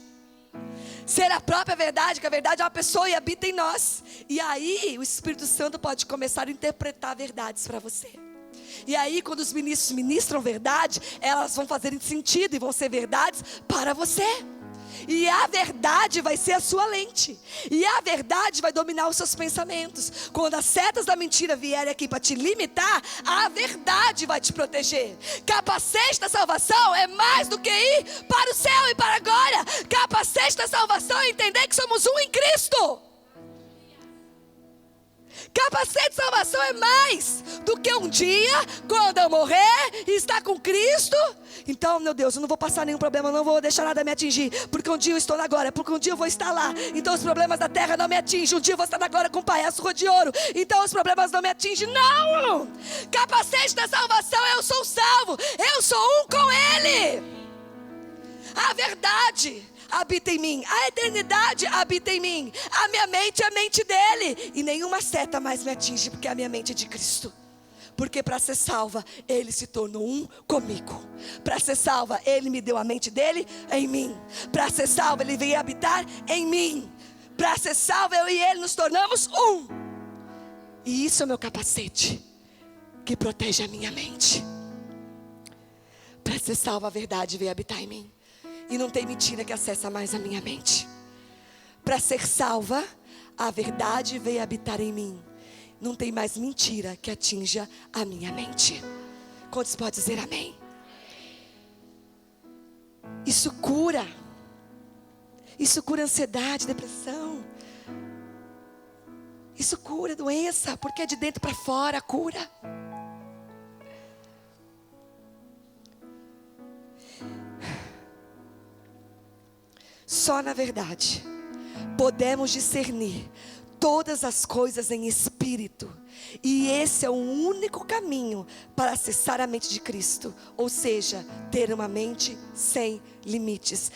ser a própria verdade, que a verdade é uma pessoa e habita em nós. E aí o Espírito Santo pode começar a interpretar verdades para você. E aí quando os ministros ministram verdade, elas vão fazer sentido e vão ser verdades para você. E a verdade vai ser a sua lente. E a verdade vai dominar os seus pensamentos. Quando as setas da mentira vierem aqui para te limitar, a verdade vai te proteger. Capacete da salvação é mais do que ir para o céu e para agora. Capacete da salvação é entender que somos um em Cristo. Capacete de salvação é mais do que um dia, quando eu morrer e estar com Cristo. Então, meu Deus, eu não vou passar nenhum problema, não vou deixar nada me atingir, porque um dia eu estou na glória, porque um dia eu vou estar lá. Então os problemas da terra não me atingem. Um dia eu vou estar na glória com o Pai, a surra de ouro. Então os problemas não me atingem. Não! Capacete da salvação, eu sou salvo, eu sou um com Ele. A verdade habita em mim, a eternidade habita em mim, a minha mente é a mente dele, e nenhuma seta mais me atinge, porque a minha mente é de Cristo. Porque para ser salva, Ele se tornou um comigo. Para ser salva, Ele me deu a mente dele em mim. Para ser salva, Ele veio habitar em mim. Para ser salva, eu e Ele nos tornamos um. E isso é o meu capacete, que protege a minha mente. Para ser salva, a verdade veio habitar em mim. E não tem mentira que acessa mais a minha mente. Para ser salva, a verdade veio habitar em mim. Não tem mais mentira que atinja a minha mente. Quantos podem dizer amém? Isso cura. Isso cura ansiedade, depressão. Isso cura doença, porque é de dentro para fora, cura. Só na verdade podemos discernir todas as coisas em espírito. E esse é o único caminho para acessar a mente de Cristo. Ou seja, ter uma mente sem limites.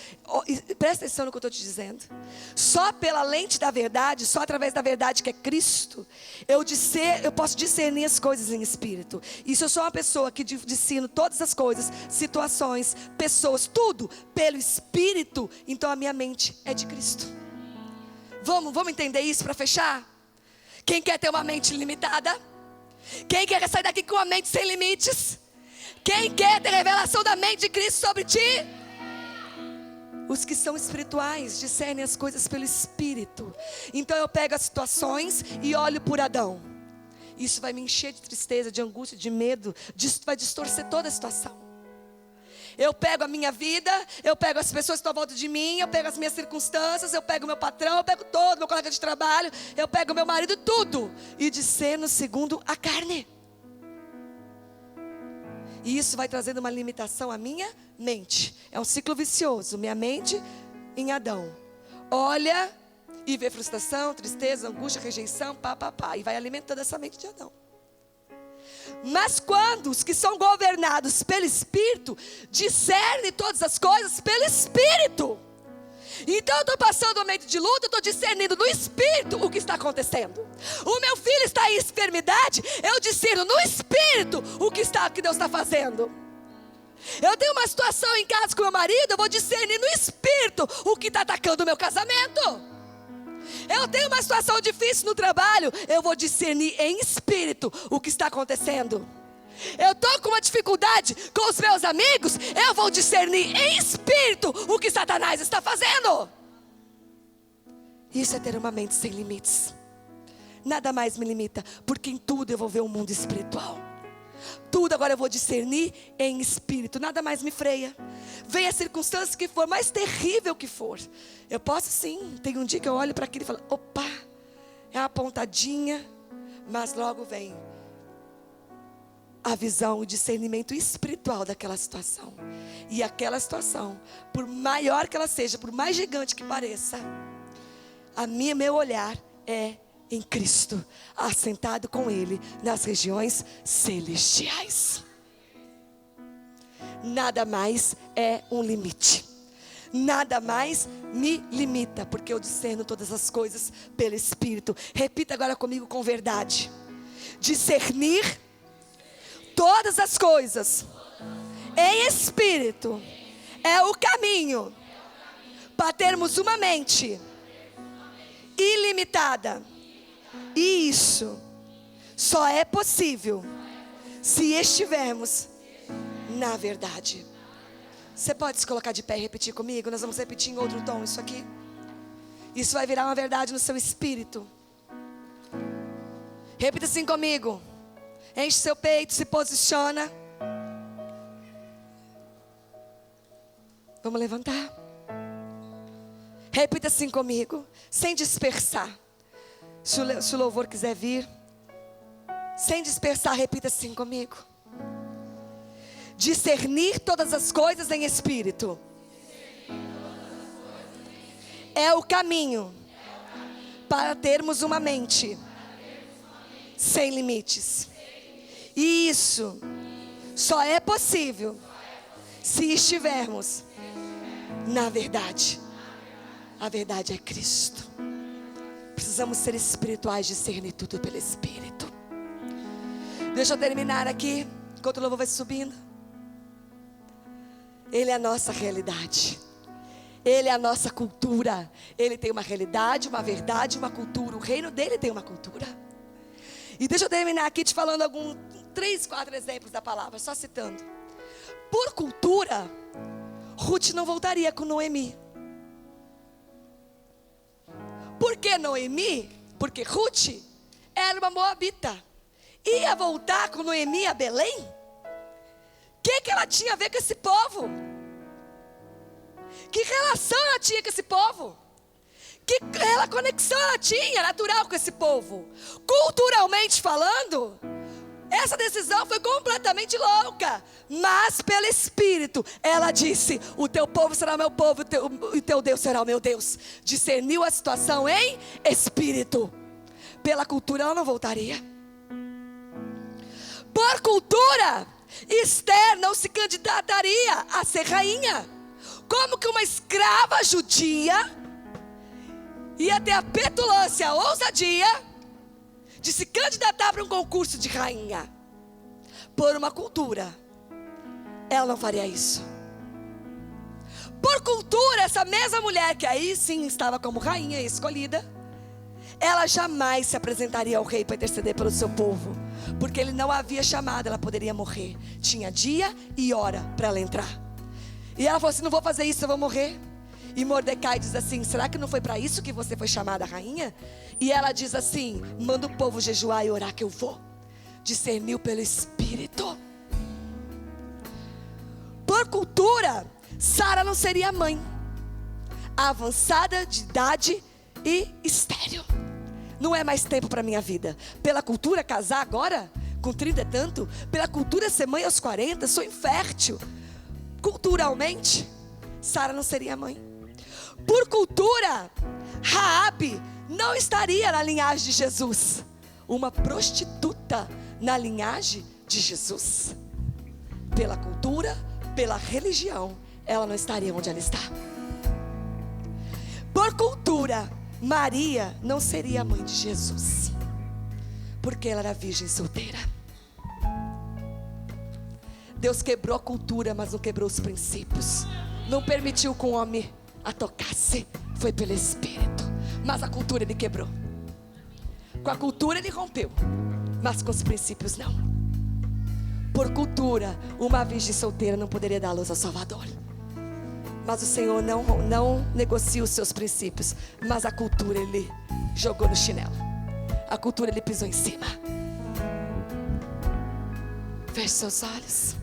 Presta atenção no que eu estou te dizendo. Só pela lente da verdade, só através da verdade que é Cristo, eu posso discernir as coisas em espírito. E se eu sou uma pessoa que discerno todas as coisas, situações, pessoas, tudo pelo Espírito, então a minha mente é de Cristo. Vamos entender isso para fechar? Quem quer ter uma mente ilimitada? Quem quer sair daqui com uma mente sem limites? Quem quer ter revelação da mente de Cristo sobre ti? Os que são espirituais discernem as coisas pelo Espírito. Então eu pego as situações e olho por Adão. Isso vai me encher de tristeza, de angústia, de medo. Vai distorcer toda a situação. Eu pego a minha vida, eu pego as pessoas que estão à volta de mim, eu pego as minhas circunstâncias, eu pego o meu patrão, eu pego todo, meu colega de trabalho, eu pego o meu marido, tudo. E discerno segundo a carne. E isso vai trazendo uma limitação à minha mente. É um ciclo vicioso. Minha mente em Adão olha E vê frustração, tristeza, angústia, rejeição, e vai alimentando essa mente de Adão. Mas quando os que são governados pelo Espírito discernem todas as coisas pelo Espírito. Então eu estou passando um momento de luta, eu estou discernindo no Espírito o que está acontecendo. O meu filho está em enfermidade, eu discerno no Espírito o que Deus está fazendo. Eu tenho uma situação em casa com meu marido, eu vou discernir no Espírito o que está atacando o meu casamento. Eu tenho uma situação difícil no trabalho, eu vou discernir em Espírito o que está acontecendo. Eu estou com uma dificuldade com os meus amigos, eu vou discernir em Espírito o que Satanás está fazendo. Isso é ter uma mente sem limites. Nada mais me limita, porque em tudo eu vou ver o mundo espiritual. Tudo agora eu vou discernir em Espírito, nada mais me freia. Venha a circunstância que for, mais terrível que for, eu posso sim, tem um dia que eu olho para aquilo e falo, opa, é uma pontadinha, mas logo vem a visão, o discernimento espiritual daquela situação. E aquela situação, por maior que ela seja, por mais gigante que pareça, meu olhar é em Cristo, assentado com Ele nas regiões celestiais. Nada mais é um limite. Nada mais me limita, porque eu discerno todas as coisas pelo Espírito. Repita agora comigo com verdade. Discernir todas as coisas em Espírito é o caminho para termos uma mente ilimitada. E isso só é possível se estivermos na verdade. Você pode se colocar de pé e repetir comigo? Nós vamos repetir em outro tom isso aqui. Isso vai virar uma verdade no seu espírito. Repita assim comigo. Enche seu peito, se posiciona. Vamos levantar. Repita assim comigo, sem dispersar. Se o louvor quiser vir, sem dispersar, repita assim comigo. Discernir todas as coisas em Espírito é o caminho para termos uma mente sem limites. E isso só é possível se estivermos na verdade. A verdade é Cristo. Precisamos ser espirituais, discernir tudo pelo Espírito. Deixa eu terminar aqui, enquanto o louvor vai subindo. Ele é a nossa realidade. Ele é a nossa cultura. Ele tem uma realidade, uma verdade, uma cultura. O reino dele tem uma cultura. E deixa eu terminar aqui te falando 3, 4 exemplos da palavra, só citando. Por cultura, Ruth não voltaria com Noemi. Por que Noemi? Porque Ruth era uma moabita. Ia voltar com Noemi a Belém? O que ela tinha a ver com esse povo? Que relação ela tinha com esse povo? Que conexão ela tinha natural com esse povo? Culturalmente falando, essa decisão foi completamente louca. Mas pelo Espírito, ela disse: o teu povo será o meu povo, e o teu Deus será o meu Deus. Discerniu a situação em Espírito. Pela cultura ela não voltaria. Por cultura, Esther não se candidataria a ser rainha. Como que uma escrava judia ia ter a petulância, a ousadia de se candidatar para um concurso de rainha? Por uma cultura, ela não faria isso. Por cultura, essa mesma mulher que aí sim estava como rainha escolhida, ela jamais se apresentaria ao rei para interceder pelo seu povo, porque ele não a havia chamado, ela poderia morrer. Tinha dia e hora para ela entrar. E ela falou assim: não vou fazer isso, eu vou morrer. E Mordecai diz assim: será que não foi para isso que você foi chamada rainha? E ela diz assim: manda o povo jejuar e orar que eu vou. Discerniu pelo Espírito. Por cultura, Sara não seria mãe, avançada de idade e estéril. Não é mais tempo para minha vida. Pela cultura, casar agora, com 30 e tanto. Pela cultura, ser mãe aos 40, sou infértil. Culturalmente, Sara não seria mãe. Por cultura, Raabe não estaria na linhagem de Jesus. Uma prostituta na linhagem de Jesus. Pela cultura, pela religião, ela não estaria onde ela está. Por cultura, Maria não seria a mãe de Jesus, porque ela era virgem solteira. Deus quebrou a cultura, mas não quebrou os princípios. Não permitiu que o homem a tocasse. Foi pelo Espírito. Mas a cultura ele quebrou. Com a cultura ele rompeu, mas com os princípios não. Por cultura, uma virgem solteira não poderia dar a luz ao Salvador. Mas o Senhor não negocia os seus princípios. Mas a cultura ele jogou no chinelo. A cultura ele pisou em cima. Feche seus olhos.